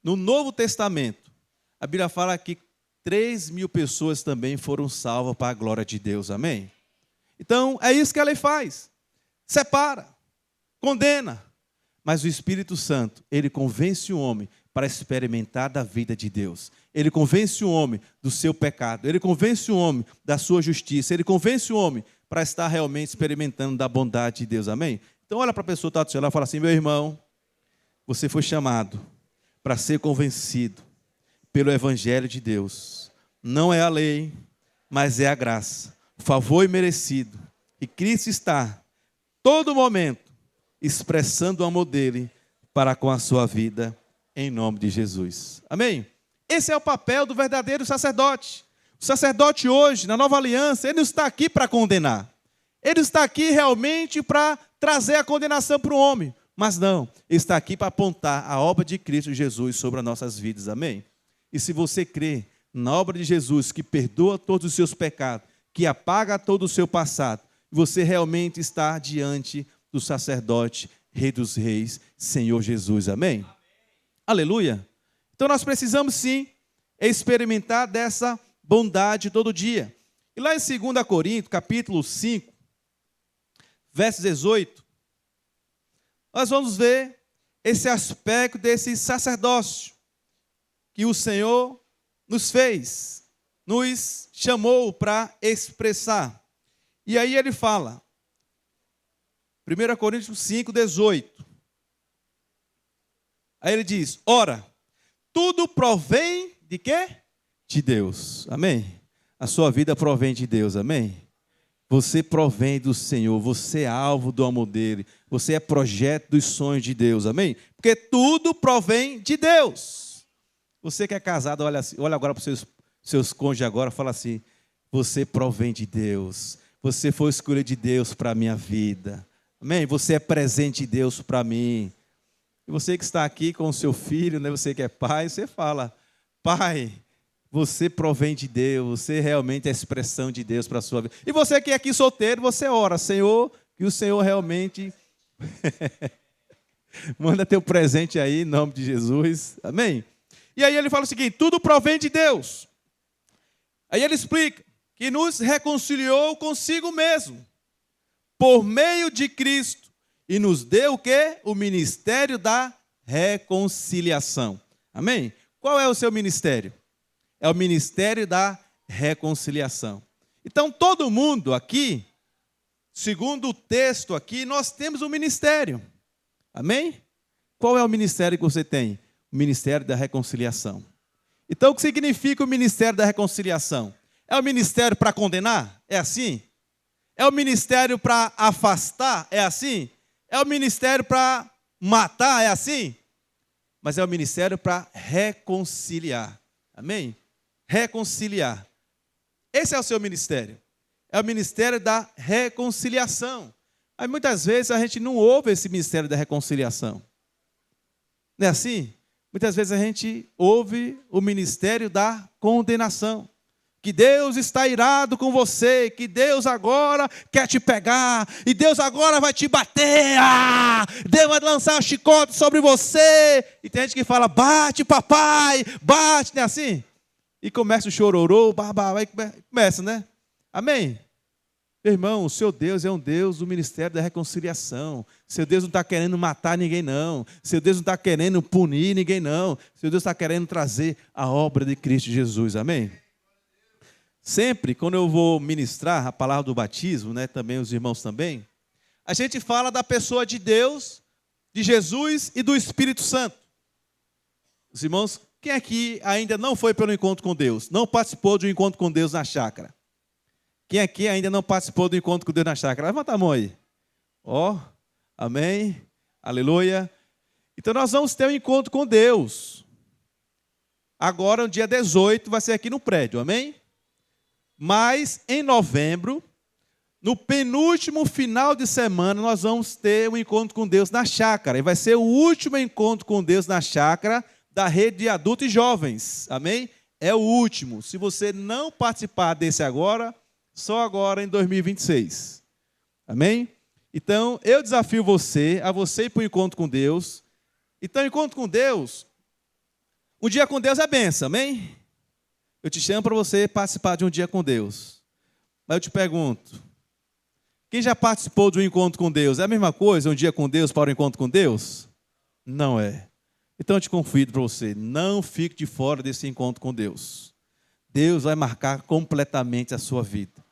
no Novo Testamento, a Bíblia fala que 3.000 pessoas também foram salvas para a glória de Deus, amém? Então, é isso que a lei faz. Separa, condena, mas o Espírito Santo, ele convence o homem para experimentar da vida de Deus. Ele convence o homem do seu pecado. Ele convence o homem da sua justiça. Ele convence o homem para estar realmente experimentando da bondade de Deus. Amém? Então olha para a pessoa que está do seu lado e fala assim, meu irmão, você foi chamado para ser convencido pelo Evangelho de Deus. Não é a lei, mas é a graça. Favor imerecido. E Cristo está, todo momento, expressando o amor dele para com a sua vida, em nome de Jesus. Amém? Esse é o papel do verdadeiro sacerdote. O sacerdote hoje, na nova aliança, ele não está aqui para condenar. Ele está aqui realmente para trazer a condenação para o homem. Mas não, ele está aqui para apontar a obra de Cristo Jesus sobre as nossas vidas. Amém? E se você crê na obra de Jesus, que perdoa todos os seus pecados, que apaga todo o seu passado, você realmente está diante do sacerdote, Rei dos Reis, Senhor Jesus. Amém? Aleluia. Então nós precisamos sim experimentar dessa bondade todo dia. E lá em 2 Coríntios, capítulo 5, verso 18, nós vamos ver esse aspecto desse sacerdócio que o Senhor nos fez, nos chamou para expressar. E aí ele fala, 1 Coríntios 5, 18. Aí ele diz, ora, tudo provém de quê? De Deus. Amém? A sua vida provém de Deus. Amém? Você provém do Senhor. Você é alvo do amor dele. Você é projeto dos sonhos de Deus. Amém? Porque tudo provém de Deus. Você que é casado, olha agora para os seus cônjuges agora, fala assim, você provém de Deus. Você foi escolha de Deus para a minha vida. Amém? Você é presente de Deus para mim. E você que está aqui com o seu filho, né? Você que é pai, você fala, pai, você provém de Deus, você realmente é a expressão de Deus para a sua vida. E você que é aqui solteiro, você ora, Senhor, que o Senhor realmente Manda teu presente aí, em nome de Jesus. Amém? E aí ele fala o seguinte: tudo provém de Deus. Aí ele explica que nos reconciliou consigo mesmo, por meio de Cristo, e nos deu o quê? O ministério da reconciliação. Amém? Qual é o seu ministério? É o ministério da reconciliação. Então, todo mundo aqui, segundo o texto aqui, nós temos um ministério. Amém? Qual é o ministério que você tem? O ministério da reconciliação. Então, o que significa o ministério da reconciliação? É o ministério para condenar? É assim? É o ministério para afastar? É assim? É o ministério para matar? É assim? Mas é o ministério para reconciliar. Amém? Reconciliar. Esse é o seu ministério. É o ministério da reconciliação. Aí muitas vezes a gente não ouve esse ministério da reconciliação. Não é assim? Muitas vezes a gente ouve o ministério da condenação. Que Deus está irado com você, que Deus agora quer te pegar, e Deus agora vai te bater, Deus vai lançar um chicote sobre você. E tem gente que fala: bate papai, bate, não é assim? E começa o chororô, babá, começa, né? Amém? Meu irmão, o seu Deus é um Deus do ministério da reconciliação. Seu Deus não está querendo matar ninguém, não. Seu Deus não está querendo punir ninguém, não. Seu Deus está querendo trazer a obra de Cristo Jesus. Amém? Sempre, quando eu vou ministrar a palavra do batismo, né, também os irmãos também, a gente fala da pessoa de Deus, de Jesus e do Espírito Santo. Os irmãos, quem aqui ainda não foi pelo encontro com Deus? Não participou de um encontro com Deus na chácara? Quem aqui ainda não participou do encontro com Deus na chácara? Levanta a mão aí. Ó, amém, aleluia. Então nós vamos ter um encontro com Deus. Agora, no dia 18, vai ser aqui no prédio, amém? Mas em novembro, no penúltimo final de semana, nós vamos ter um encontro com Deus na chácara. E vai ser o último encontro com Deus na chácara da rede de adultos e jovens. Amém? É o último. Se você não participar desse agora, só agora em 2026. Amém? Então, eu desafio você, a você ir para o encontro com Deus. Então, encontro com Deus, um dia com Deus é benção, amém? Eu te chamo para você participar de um dia com Deus. Mas eu te pergunto, quem já participou de um encontro com Deus? É a mesma coisa, um dia com Deus para o encontro com Deus? Não é. Então eu te convido para você, não fique de fora desse encontro com Deus. Deus vai marcar completamente a sua vida.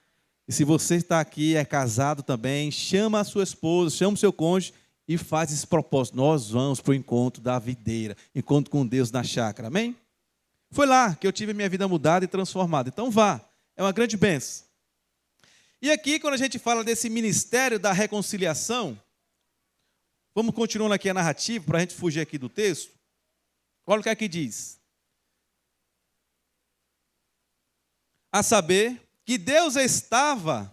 E se você está aqui, é casado também, chama a sua esposa, chama o seu cônjuge e faz esse propósito. Nós vamos para o encontro da videira, encontro com Deus na chácara, amém? Foi lá que eu tive a minha vida mudada e transformada. Então vá, é uma grande bênção. E aqui, quando a gente fala desse ministério da reconciliação, vamos continuando aqui a narrativa, para a gente fugir aqui do texto. Olha o que aqui diz. A saber, que Deus estava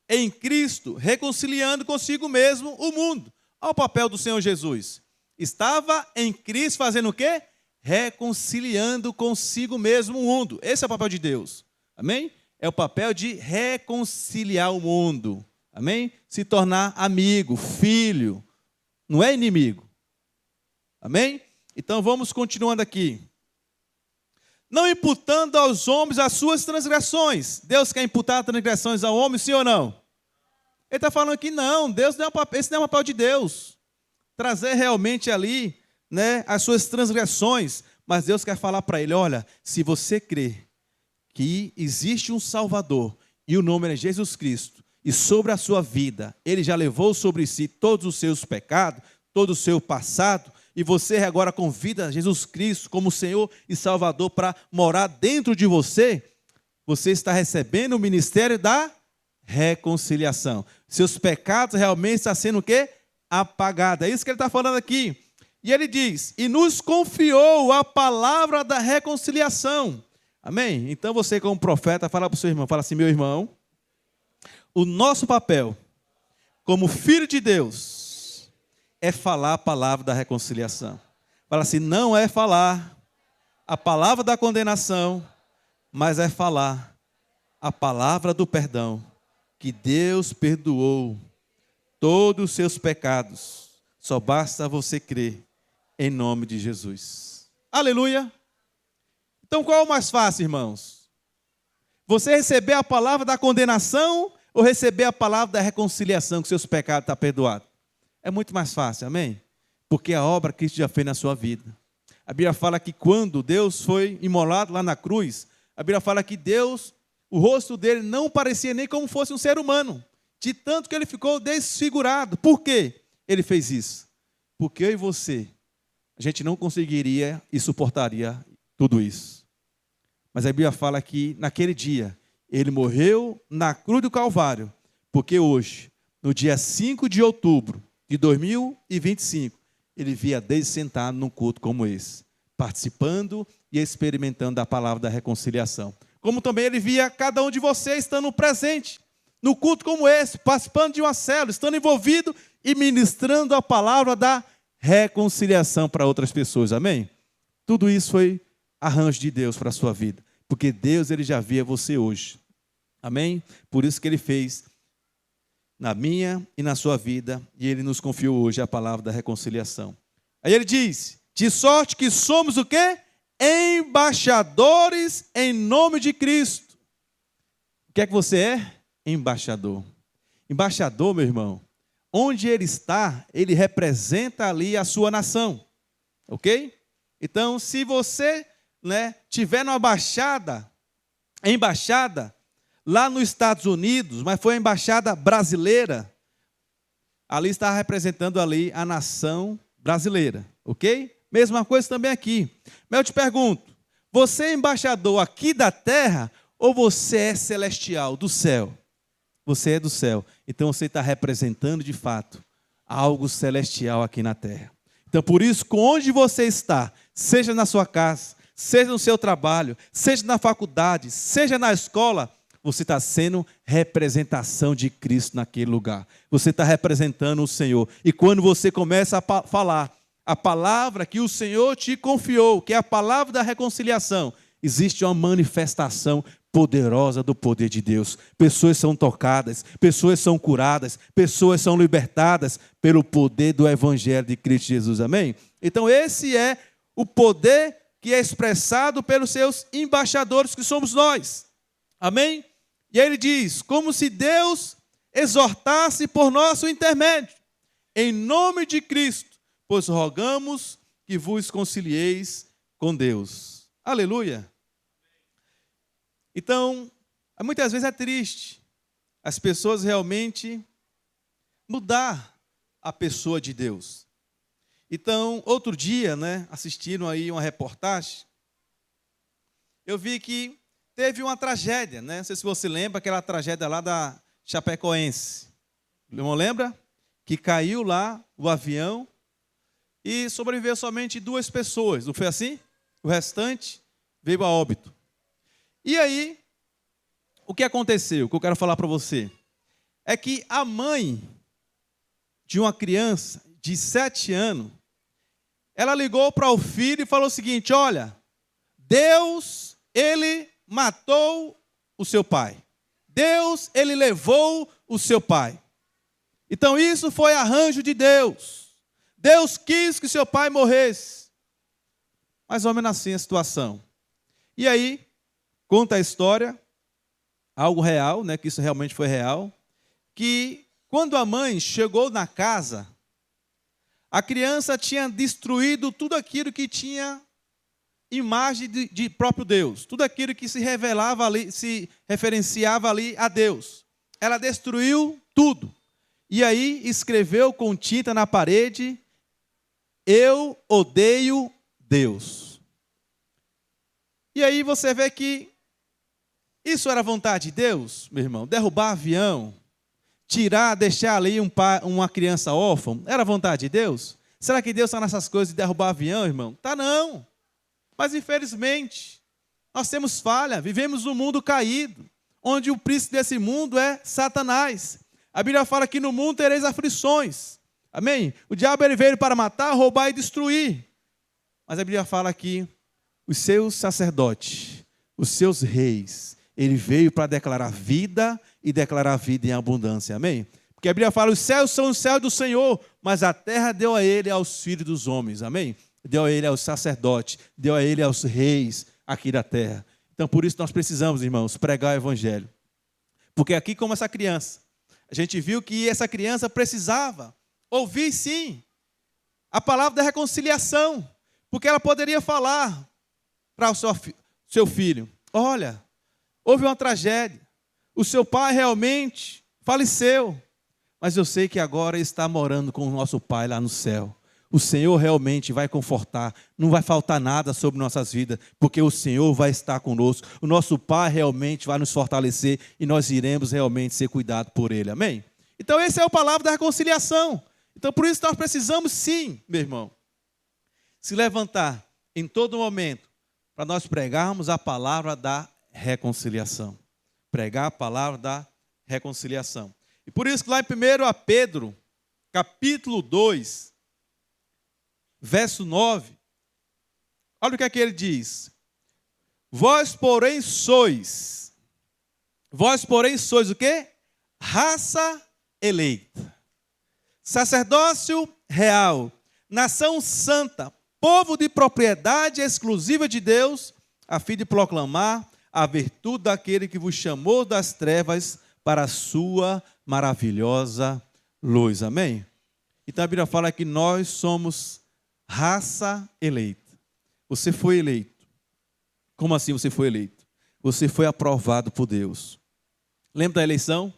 em Cristo, reconciliando consigo mesmo o mundo. Olha o papel do Senhor Jesus. Estava em Cristo fazendo o quê? Reconciliando consigo mesmo o mundo. Esse é o papel de Deus. Amém? É o papel de reconciliar o mundo. Amém? Se tornar amigo, filho. Não é inimigo. Amém? Então vamos continuando aqui. Não imputando aos homens as suas transgressões. Deus quer imputar transgressões ao homem, sim ou não? Ele está falando que não, Deus não é esse não é o papel de Deus. Trazer realmente ali, né, as suas transgressões, mas Deus quer falar para ele: olha, se você crer que existe um Salvador e o nome é Jesus Cristo, e sobre a sua vida ele já levou sobre si todos os seus pecados, todo o seu passado, e você agora convida Jesus Cristo como Senhor e Salvador para morar dentro de você, você está recebendo o ministério da reconciliação. Seus pecados realmente estão sendo o quê? Apagados. É isso que ele está falando aqui. E ele diz, e nos confiou a palavra da reconciliação. Amém? Então você como profeta, fala para o seu irmão, fala assim: meu irmão, o nosso papel como filho de Deus é falar a palavra da reconciliação. Fala assim, não é falar a palavra da condenação, mas é falar a palavra do perdão, que Deus perdoou todos os seus pecados. Só basta você crer em nome de Jesus. Aleluia! Então qual é o mais fácil, irmãos? Você receber a palavra da condenação ou receber a palavra da reconciliação, que seus pecados estão perdoados? É muito mais fácil, amém? Porque a obra que Cristo já fez na sua vida. A Bíblia fala que quando Deus foi imolado lá na cruz, a Bíblia fala que Deus, o rosto dele não parecia nem como fosse um ser humano, de tanto que ele ficou desfigurado. Por quê? Ele fez isso. Porque eu e você, a gente não conseguiria e suportaria tudo isso. Mas a Bíblia fala que naquele dia, ele morreu na cruz do Calvário, porque hoje, no dia 5 de outubro de 2025, ele via desde sentado num culto como esse, participando e experimentando a palavra da reconciliação. Como também ele via cada um de vocês estando presente no culto como esse, participando de uma célula, estando envolvido e ministrando a palavra da reconciliação para outras pessoas. Amém? Tudo isso foi arranjo de Deus para a sua vida, porque Deus ele já via você hoje. Amém? Por isso que ele fez na minha e na sua vida, e ele nos confiou hoje a palavra da reconciliação. Aí ele diz, de sorte que somos o quê? Embaixadores em nome de Cristo. O que é que você é? Embaixador. Embaixador, meu irmão, onde ele está, ele representa ali a sua nação. Ok? Então, se você tiver numa embaixada, lá nos Estados Unidos, mas foi a embaixada brasileira, ali está representando ali a nação brasileira, ok? Mesma coisa também aqui. Mas eu te pergunto, você é embaixador aqui da terra ou você é celestial, do céu? Você é do céu, então você está representando de fato algo celestial aqui na terra. Então por isso, onde você está, seja na sua casa, seja no seu trabalho, seja na faculdade, seja na escola, você está sendo representação de Cristo naquele lugar. Você está representando o Senhor. E quando você começa a falar a palavra que o Senhor te confiou, que é a palavra da reconciliação, existe uma manifestação poderosa do poder de Deus. Pessoas são tocadas, pessoas são curadas, pessoas são libertadas pelo poder do Evangelho de Cristo Jesus. Amém? Então esse é o poder que é expressado pelos seus embaixadores, que somos nós. Amém? E aí ele diz, como se Deus exortasse por nosso intermédio, em nome de Cristo, pois rogamos que vos concilieis com Deus. Aleluia! Então, muitas vezes é triste as pessoas realmente mudar a pessoa de Deus. Então, outro dia, assistindo aí uma reportagem, eu vi que teve uma tragédia, Não sei se você lembra, aquela tragédia lá da Chapecoense. O irmão lembra? Que caiu lá o avião e sobreviveu somente 2 pessoas, não foi assim? O restante veio a óbito. E aí, o que aconteceu? O que eu quero falar para você é que a mãe de uma criança de 7 anos, ela ligou para o filho e falou o seguinte, olha, Deus, ele matou o seu pai. Deus, ele levou o seu pai. Então isso foi arranjo de Deus. Deus quis que seu pai morresse. Mais ou menos assim a situação. E aí, conta a história, algo real, que isso realmente foi real, que quando a mãe chegou na casa, a criança tinha destruído tudo aquilo que tinha imagem de próprio Deus, tudo aquilo que se revelava ali, se referenciava ali a Deus. Ela destruiu tudo. E aí escreveu com tinta na parede, eu odeio Deus. E aí você vê que isso era vontade de Deus, meu irmão? Derrubar avião, deixar ali uma criança órfã, era vontade de Deus? Será que Deus está nessas coisas de derrubar avião, irmão? Tá não. Mas infelizmente, nós temos falha, vivemos num mundo caído, onde o príncipe desse mundo é Satanás. A Bíblia fala que no mundo tereis aflições. Amém? O diabo ele veio para matar, roubar e destruir. Mas a Bíblia fala que os seus sacerdotes, os seus reis, ele veio para declarar vida e declarar vida em abundância. Amém? Porque a Bíblia fala, os céus são os céus do Senhor, mas a terra deu a ele aos filhos dos homens, amém? Deu a ele aos sacerdotes, deu a ele aos reis aqui da terra. Então, por isso nós precisamos, irmãos, pregar o evangelho. Porque aqui, como essa criança, a gente viu que essa criança precisava ouvir, sim, a palavra da reconciliação, porque ela poderia falar para o seu filho, olha, houve uma tragédia, o seu pai realmente faleceu, mas eu sei que agora ele está morando com o nosso pai lá no céu. O Senhor realmente vai confortar, não vai faltar nada sobre nossas vidas, porque o Senhor vai estar conosco, o nosso Pai realmente vai nos fortalecer e nós iremos realmente ser cuidados por Ele, amém? Então essa é a palavra da reconciliação. Então por isso nós precisamos sim, meu irmão, se levantar em todo momento para nós pregarmos a palavra da reconciliação. Pregar a palavra da reconciliação. E por isso que lá em 1 Pedro, capítulo 2, verso 9, olha o que é que ele diz. Vós, porém, sois o quê? Raça eleita, sacerdócio real, nação santa, povo de propriedade exclusiva de Deus, a fim de proclamar a virtude daquele que vos chamou das trevas para a sua maravilhosa luz. Amém? Então a Bíblia fala que nós somos raça eleita. Você foi eleito. Como assim você foi eleito? Você foi aprovado por Deus. Lembra da eleição?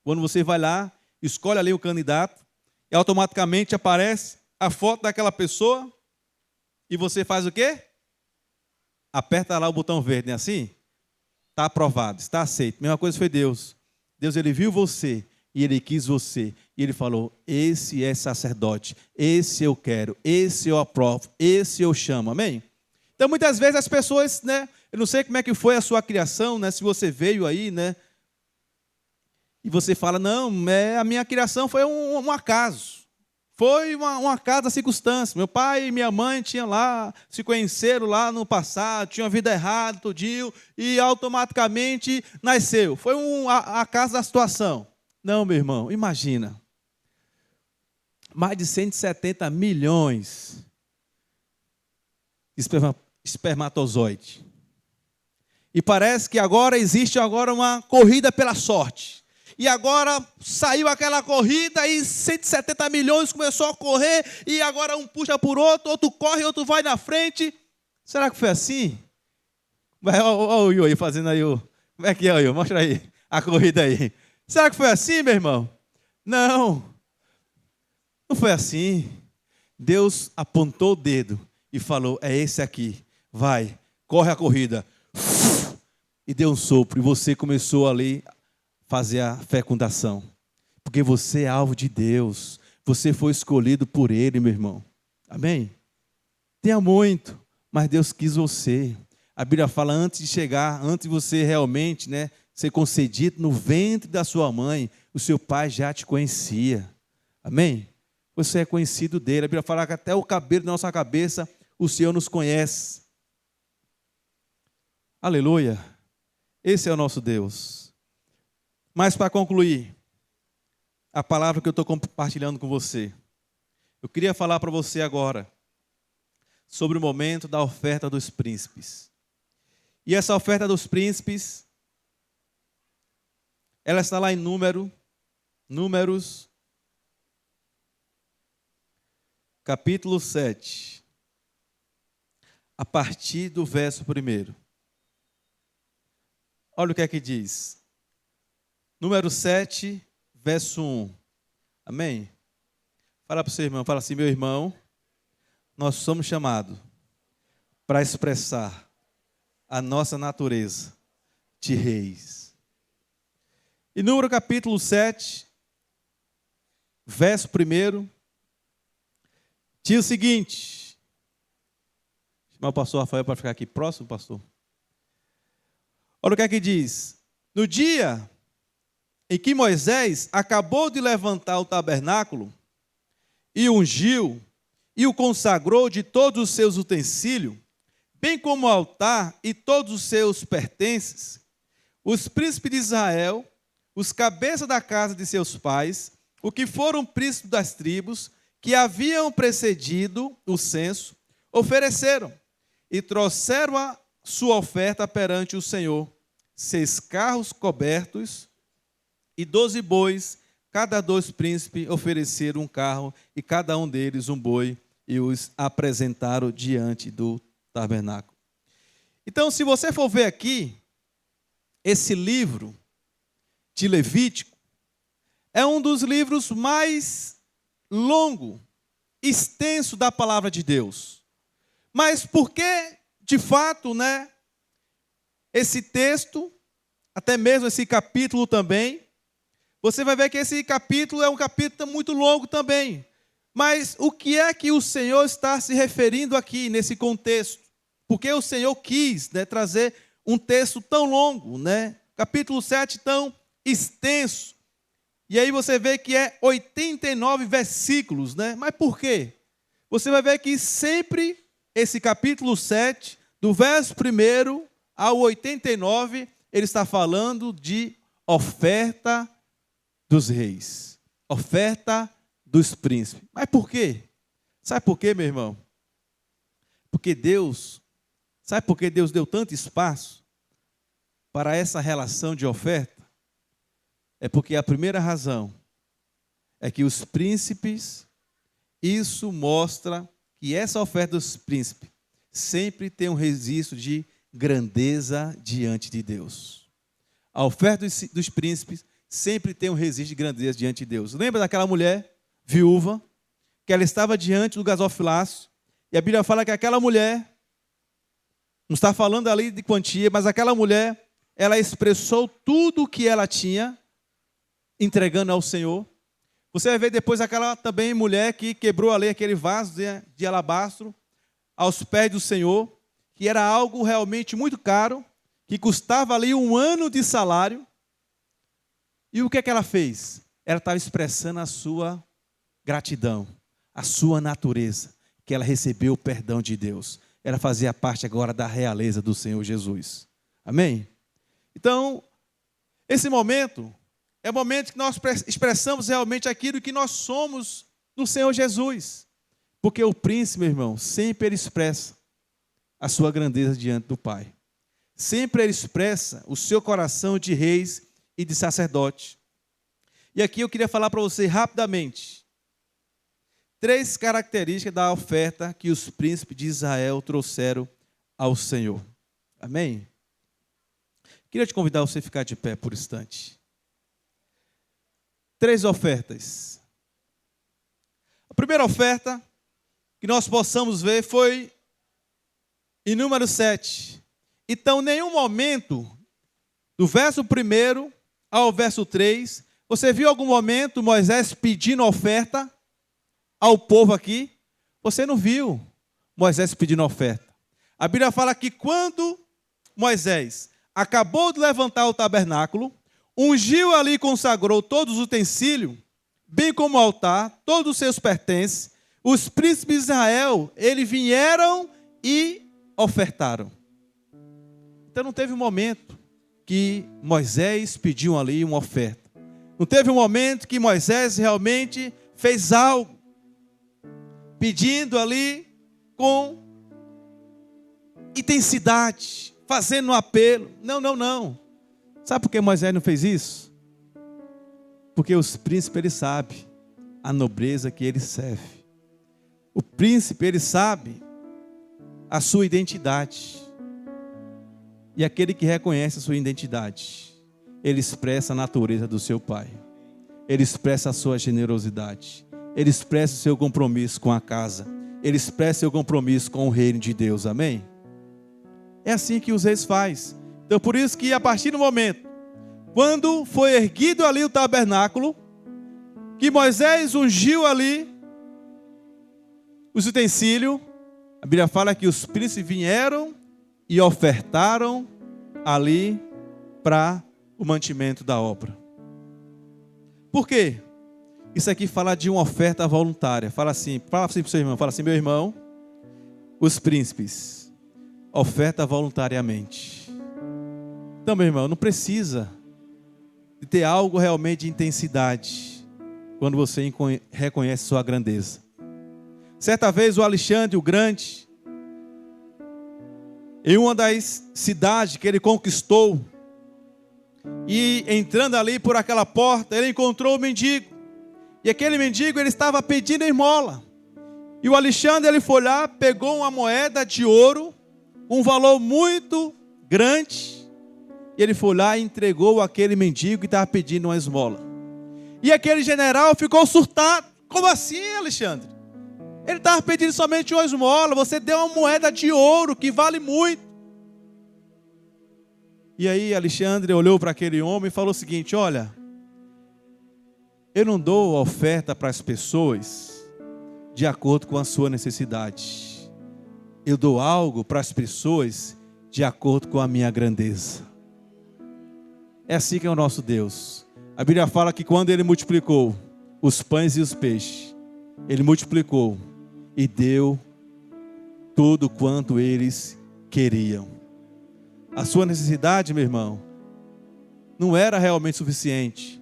Quando você vai lá, escolhe ali o candidato, e automaticamente aparece a foto daquela pessoa, e você faz o quê? Aperta lá o botão verde, não é assim? Está aprovado, está aceito. Mesma coisa foi Deus. Deus, ele viu você, e ele quis você, e ele falou, esse é sacerdote, esse eu quero, esse eu aprovo, esse eu chamo, amém? Então muitas vezes as pessoas, né, eu não sei como é que foi a sua criação, né, se você veio aí, né, e você fala, não, a minha criação foi um acaso, foi um acaso da circunstância, meu pai e minha mãe tinham lá, se conheceram lá no passado, tinham uma vida errada, tudinho, e automaticamente nasceu, foi um acaso da situação. Não, meu irmão, imagina, mais de 170 milhões de espermatozoides. E parece que agora existe uma corrida pela sorte. E agora saiu aquela corrida e 170 milhões começou a correr e agora um puxa por outro corre, outro vai na frente. Será que foi assim? Olha o Io aí fazendo aí o... Como é que é, Io? Mostra aí a corrida aí. Será que foi assim, meu irmão? Não foi assim. Deus apontou o dedo e falou, é esse aqui, vai, corre a corrida. E deu um sopro, e você começou ali a fazer a fecundação. Porque você é alvo de Deus, você foi escolhido por Ele, meu irmão. Amém? Tenha muito, mas Deus quis você. A Bíblia fala, antes de chegar, antes de você realmente, né, ser concedido no ventre da sua mãe, o seu pai já te conhecia. Amém? Você é conhecido dele. A Bíblia fala que até o cabelo da nossa cabeça, o Senhor nos conhece. Aleluia. Esse é o nosso Deus. Mas para concluir, a palavra que eu estou compartilhando com você, eu queria falar para você agora sobre o momento da oferta dos príncipes. E essa oferta dos príncipes, ela está lá em Números, capítulo 7, a partir do verso 1. Olha o que é que diz. Número 7, verso 1. Amém? Fala para o seu irmão, fala assim, meu irmão, nós somos chamados para expressar a nossa natureza de reis. E Número capítulo 7, verso 1, diz o seguinte, chamar o pastor Rafael para ficar aqui próximo, pastor. Olha o que é que diz. No dia em que Moisés acabou de levantar o tabernáculo, e o ungiu, e o consagrou de todos os seus utensílios, bem como o altar e todos os seus pertences, os príncipes de Israel, os cabeças da casa de seus pais, o que foram príncipes das tribos que haviam precedido o censo, ofereceram e trouxeram a sua oferta perante o Senhor, 6 carros cobertos e 12 bois. Cada 2 príncipes ofereceram um carro e cada um deles um boi, e os apresentaram diante do tabernáculo. Então, se você for ver aqui, esse livro de Levítico é um dos livros mais longo, extenso da palavra de Deus. Mas por que, de fato, esse texto, até mesmo esse capítulo também, você vai ver que esse capítulo é um capítulo muito longo também. Mas o que é que o Senhor está se referindo aqui nesse contexto? Porque o Senhor quis trazer um texto tão longo, capítulo 7 tão extenso. E aí você vê que é 89 versículos, Mas por quê? Você vai ver que sempre esse capítulo 7, do verso 1 ao 89, ele está falando de oferta dos reis, oferta dos príncipes. Mas por quê? Sabe por quê, meu irmão? Sabe por que Deus deu tanto espaço para essa relação de oferta? É porque a primeira razão é que os príncipes, isso mostra que essa oferta dos príncipes sempre tem um registro de grandeza diante de Deus. A oferta dos príncipes sempre tem um registro de grandeza diante de Deus. Lembra daquela mulher viúva, que ela estava diante do gasofilácio, e a Bíblia fala que aquela mulher, não está falando ali de quantia, mas aquela mulher, ela expressou tudo o que ela tinha, entregando ao Senhor. Você vai ver depois aquela também mulher que quebrou ali aquele vaso de alabastro aos pés do Senhor, que era algo realmente muito caro, que custava ali 1 ano de salário. E o que é que ela fez? Ela estava expressando a sua gratidão, a sua natureza, que ela recebeu o perdão de Deus. Ela fazia parte agora da realeza do Senhor Jesus. Amém? Então, esse momento é o momento que nós expressamos realmente aquilo que nós somos no Senhor Jesus. Porque o príncipe, meu irmão, sempre ele expressa a sua grandeza diante do Pai. Sempre ele expressa o seu coração de reis e de sacerdote. E aqui eu queria falar para você rapidamente 3 características da oferta que os príncipes de Israel trouxeram ao Senhor. Amém? Queria te convidar a você ficar de pé por um instante. 3 ofertas. A primeira oferta que nós possamos ver foi em número 7. Então, em nenhum momento, do verso 1 ao verso 3, você viu algum momento Moisés pedindo oferta ao povo aqui? Você não viu Moisés pedindo oferta. A Bíblia fala que quando Moisés acabou de levantar o tabernáculo, ungiu ali e consagrou todos os utensílios, bem como o altar, todos os seus pertences, os príncipes de Israel, eles vieram e ofertaram. Então não teve um momento que Moisés pediu ali uma oferta. Não teve um momento que Moisés realmente fez algo, pedindo ali com intensidade, fazendo um apelo. Não. Sabe por que Moisés não fez isso? Porque os príncipes, eles sabem a nobreza que ele serve. O príncipe, ele sabe a sua identidade. E aquele que reconhece a sua identidade, ele expressa a natureza do seu pai. Ele expressa a sua generosidade. Ele expressa o seu compromisso com a casa. Ele expressa o seu compromisso com o reino de Deus. Amém? É assim que os reis fazem. Então, por isso que a partir do momento, quando foi erguido ali o tabernáculo, que Moisés ungiu ali os utensílios, a Bíblia fala que os príncipes vieram e ofertaram ali para o mantimento da obra. Por quê? Isso aqui fala de uma oferta voluntária. Fala assim para o seu irmão, fala assim: meu irmão, os príncipes, oferta voluntariamente. Então, meu irmão, não precisa de ter algo realmente de intensidade quando você reconhece sua grandeza. Certa vez o Alexandre o Grande, em uma das cidades que ele conquistou, e entrando ali por aquela porta, ele encontrou um mendigo. E aquele mendigo, ele estava pedindo esmola. E o Alexandre, ele foi lá, pegou uma moeda de ouro, um valor muito grande, e ele foi lá e entregou aquele mendigo que estava pedindo uma esmola. E aquele general ficou surtado. Como assim, Alexandre? Ele estava pedindo somente uma esmola, você deu uma moeda de ouro que vale muito. E aí Alexandre olhou para aquele homem e falou o seguinte: olha, eu não dou oferta para as pessoas de acordo com a sua necessidade. Eu dou algo para as pessoas de acordo com a minha grandeza. É assim que é o nosso Deus. A Bíblia fala que quando Ele multiplicou os pães e os peixes, Ele multiplicou e deu tudo quanto eles queriam. A sua necessidade, meu irmão, não era realmente suficiente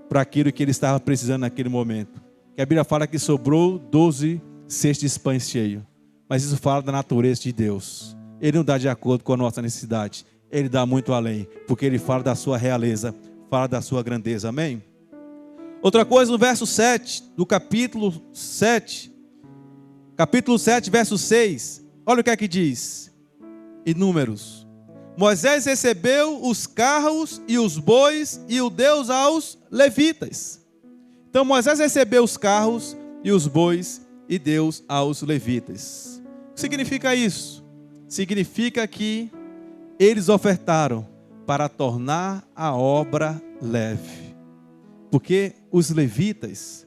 para aquilo que ele estava precisando naquele momento. Que a Bíblia fala que sobrou 12 cestos de pães cheios. Mas isso fala da natureza de Deus. Ele não dá de acordo com a nossa necessidade. Ele dá muito além. Porque ele fala da sua realeza, fala da sua grandeza. Amém? Outra coisa, no verso 7 do capítulo 7. Capítulo 7, verso 6. Olha o que é que diz. Em Números. Moisés recebeu os carros e os bois e o deu aos levitas. Então Moisés recebeu os carros e os bois e deu aos levitas. O que significa isso? Significa que eles ofertaram para tornar a obra leve. Porque os levitas,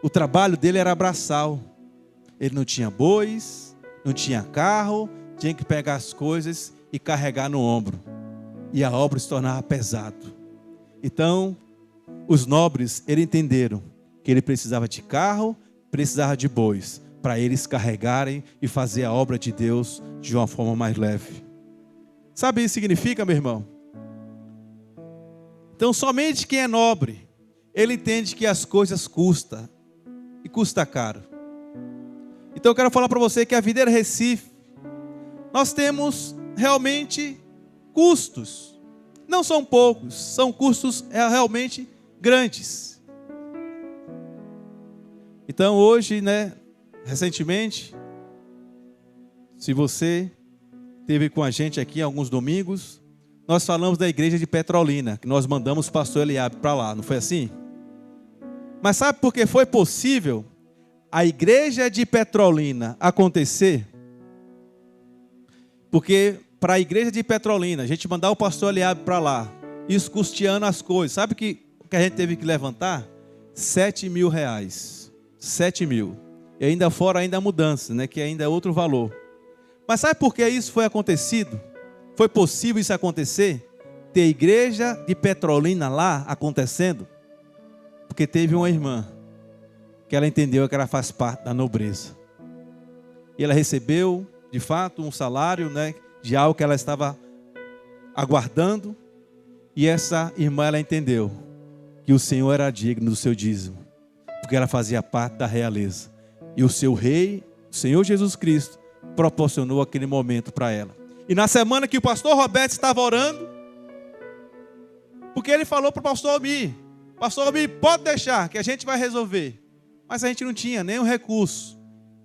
o trabalho dele era braçal. Ele não tinha bois, não tinha carro, tinha que pegar as coisas e carregar no ombro. E a obra se tornava pesado. Então, os nobres, eles entenderam que ele precisava de carro, precisava de bois, para eles carregarem e fazer a obra de Deus de uma forma mais leve. Sabe o que isso significa, meu irmão? Então, somente quem é nobre, ele entende que as coisas custam, e custa caro. Então, eu quero falar para você que a Videira Recife, nós temos realmente custos. Não são poucos, são custos realmente grandes. Então hoje, recentemente, se você esteve com a gente aqui alguns domingos, nós falamos da igreja de Petrolina, que nós mandamos o pastor Eliabe para lá, não foi assim? Mas sabe por que foi possível a igreja de Petrolina acontecer? Porque para a igreja de Petrolina, a gente mandar o pastor Eliabe para lá, isso custeando as coisas. Sabe o que a gente teve que levantar? 7 mil reais. 7 mil. E ainda fora a mudança, que ainda é outro valor. Mas sabe por que isso foi acontecido? Foi possível isso acontecer? Ter igreja de Petrolina lá acontecendo? Porque teve uma irmã que ela entendeu que ela faz parte da nobreza. E ela recebeu, de fato, um salário, de algo que ela estava aguardando. E essa irmã, ela entendeu que o Senhor era digno do seu dízimo, porque ela fazia parte da realeza. E o seu rei, o Senhor Jesus Cristo, proporcionou aquele momento para ela. E na semana que o pastor Roberto estava orando, porque ele falou para o pastor Almir: pastor Almir, pode deixar que a gente vai resolver. Mas a gente não tinha nenhum recurso.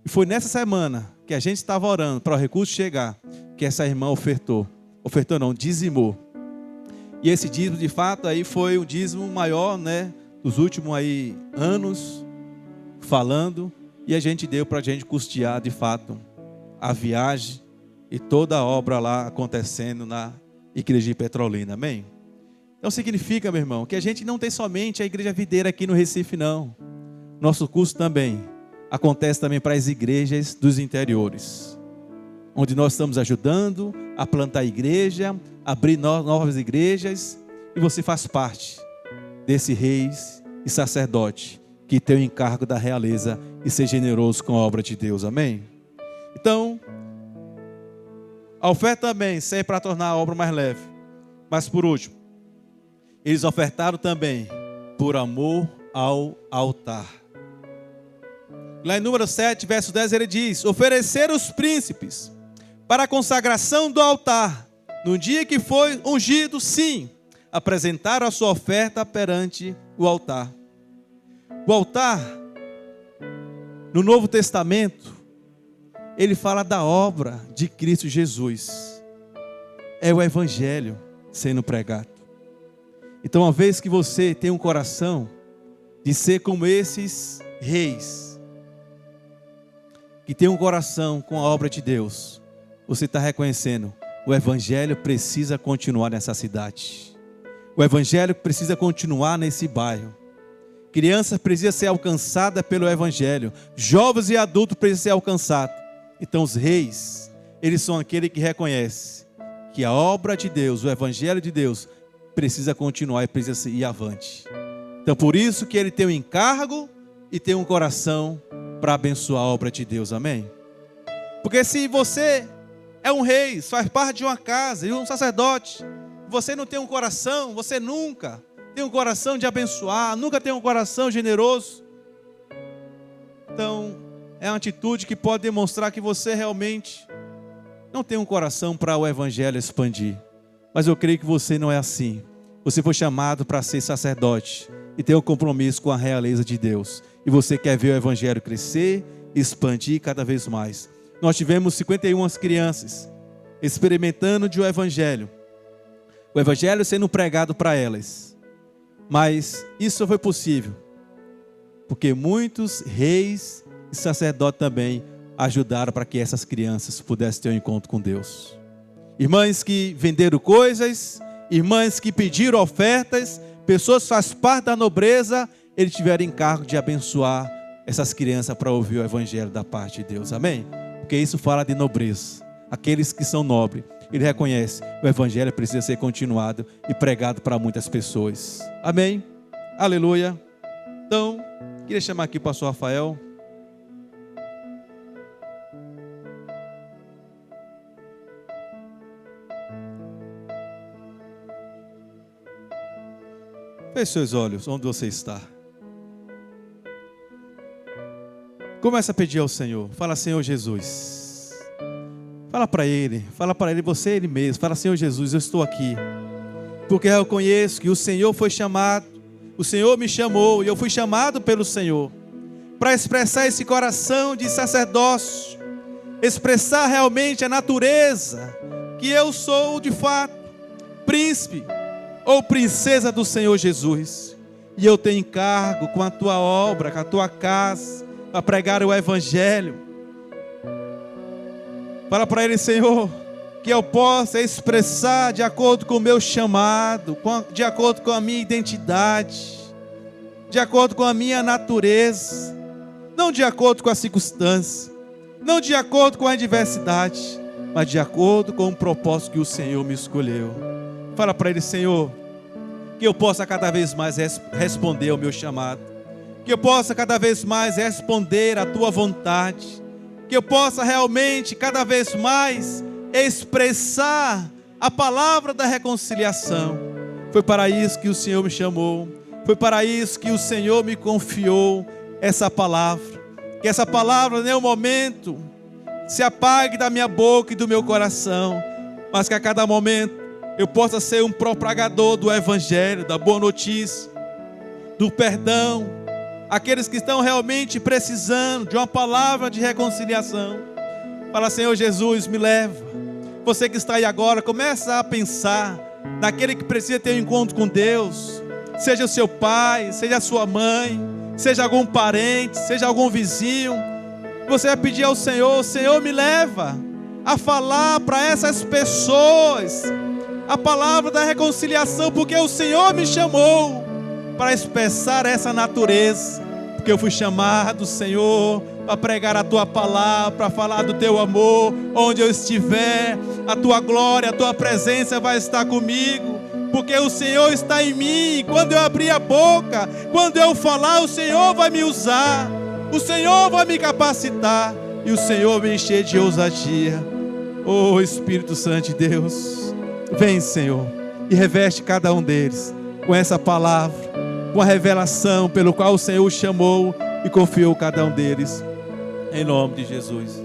E foi nessa semana que a gente estava orando para o recurso chegar, que essa irmã ofertou. Ofertou não, dizimou. E esse dízimo, de fato, aí foi o dízimo maior, dos últimos anos, falando. E a gente deu para a gente custear, de fato, a viagem e toda a obra lá acontecendo na igreja de Petrolina. Amém? Então significa, meu irmão, que a gente não tem somente a igreja videira aqui no Recife, não. Nosso curso também acontece também para as igrejas dos interiores, onde nós estamos ajudando a plantar igreja, abrir novas igrejas, e você faz parte desse reis e sacerdote que tem o encargo da realeza e ser generoso com a obra de Deus. Amém? Então, a oferta também serve para tornar a obra mais leve. Mas por último, eles ofertaram também por amor ao altar. Lá em Números 7, verso 10, ele diz: oferecer os príncipes para a consagração do altar, no dia que foi ungido, sim, apresentaram a sua oferta perante o altar. O altar, no Novo Testamento, ele fala da obra de Cristo Jesus. É o Evangelho sendo pregado. Então, uma vez que você tem um coração de ser como esses reis, que tem um coração com a obra de Deus, você está reconhecendo, o Evangelho precisa continuar nessa cidade. O Evangelho precisa continuar nesse bairro. Crianças precisam ser alcançadas pelo Evangelho. Jovens e adultos precisam ser alcançados. Então os reis, eles são aqueles que reconhecem que a obra de Deus, o Evangelho de Deus, precisa continuar e precisa ir avante. Então por isso que ele tem um encargo e tem um coração para abençoar a obra de Deus, amém? Porque se você é um rei, faz parte de uma casa e um sacerdote, você não tem um coração, você nunca tem um coração de abençoar, nunca tem um coração generoso. Então, é uma atitude que pode demonstrar que você realmente não tem um coração para o Evangelho expandir. Mas eu creio que você não é assim. Você foi chamado para ser sacerdote e ter um compromisso com a realeza de Deus. E você quer ver o Evangelho crescer e expandir cada vez mais. Nós tivemos 51 crianças experimentando de um Evangelho. O Evangelho sendo pregado para elas. Mas isso só foi possível porque muitos reis e sacerdotes também ajudaram para que essas crianças pudessem ter um encontro com Deus. Irmãs que venderam coisas, irmãs que pediram ofertas, pessoas que fazem parte da nobreza, eles tiveram encargo de abençoar essas crianças para ouvir o Evangelho da parte de Deus, amém? Porque isso fala de nobreza. Aqueles que são nobres, ele reconhece, o Evangelho precisa ser continuado e pregado para muitas pessoas, amém? Aleluia. Então, queria chamar aqui o pastor Rafael. Feche seus olhos, onde você está. Começa a pedir ao Senhor. Fala, Senhor Jesus. Fala para Ele, você é Ele mesmo. Fala, Senhor Jesus, eu estou aqui. Porque eu conheço que o Senhor foi chamado, o Senhor me chamou e eu fui chamado pelo Senhor para expressar esse coração de sacerdócio, expressar realmente a natureza que eu sou de fato, príncipe ou princesa do Senhor Jesus, e eu tenho encargo com a tua obra, com a tua casa, para pregar o Evangelho. Fala para Ele, Senhor, que eu possa expressar de acordo com o meu chamado, de acordo com a minha identidade, de acordo com a minha natureza, não de acordo com a circunstância, não de acordo com a adversidade, mas de acordo com o propósito que o Senhor me escolheu. Fala para Ele, Senhor, que eu possa cada vez mais responder ao meu chamado, que eu possa cada vez mais responder à tua vontade, que eu possa realmente cada vez mais expressar a palavra da reconciliação. Foi para isso que o Senhor me chamou, foi para isso que o Senhor me confiou essa palavra, que essa palavra em nenhum momento se apague da minha boca e do meu coração, mas que a cada momento eu possa ser um propagador do Evangelho, da boa notícia, do perdão, aqueles que estão realmente precisando de uma palavra de reconciliação. Fala, Senhor Jesus, me leva. Você que está aí agora, começa a pensar naquele que precisa ter um encontro com Deus, seja o seu pai, seja a sua mãe, seja algum parente, seja algum vizinho. Você vai pedir ao Senhor, Senhor, me leva a falar para essas pessoas a palavra da reconciliação, porque o Senhor me chamou para expressar essa natureza, porque eu fui chamado, Senhor, para pregar a tua palavra, para falar do teu amor, onde eu estiver, a tua glória, a tua presença vai estar comigo, porque o Senhor está em mim, e quando eu abrir a boca, quando eu falar, o Senhor vai me usar, o Senhor vai me capacitar, e o Senhor me encher de ousadia. Oh Espírito Santo de Deus, vem, Senhor, e reveste cada um deles com essa palavra, com a revelação pelo qual o Senhor os chamou e confiou cada um deles. Em nome de Jesus.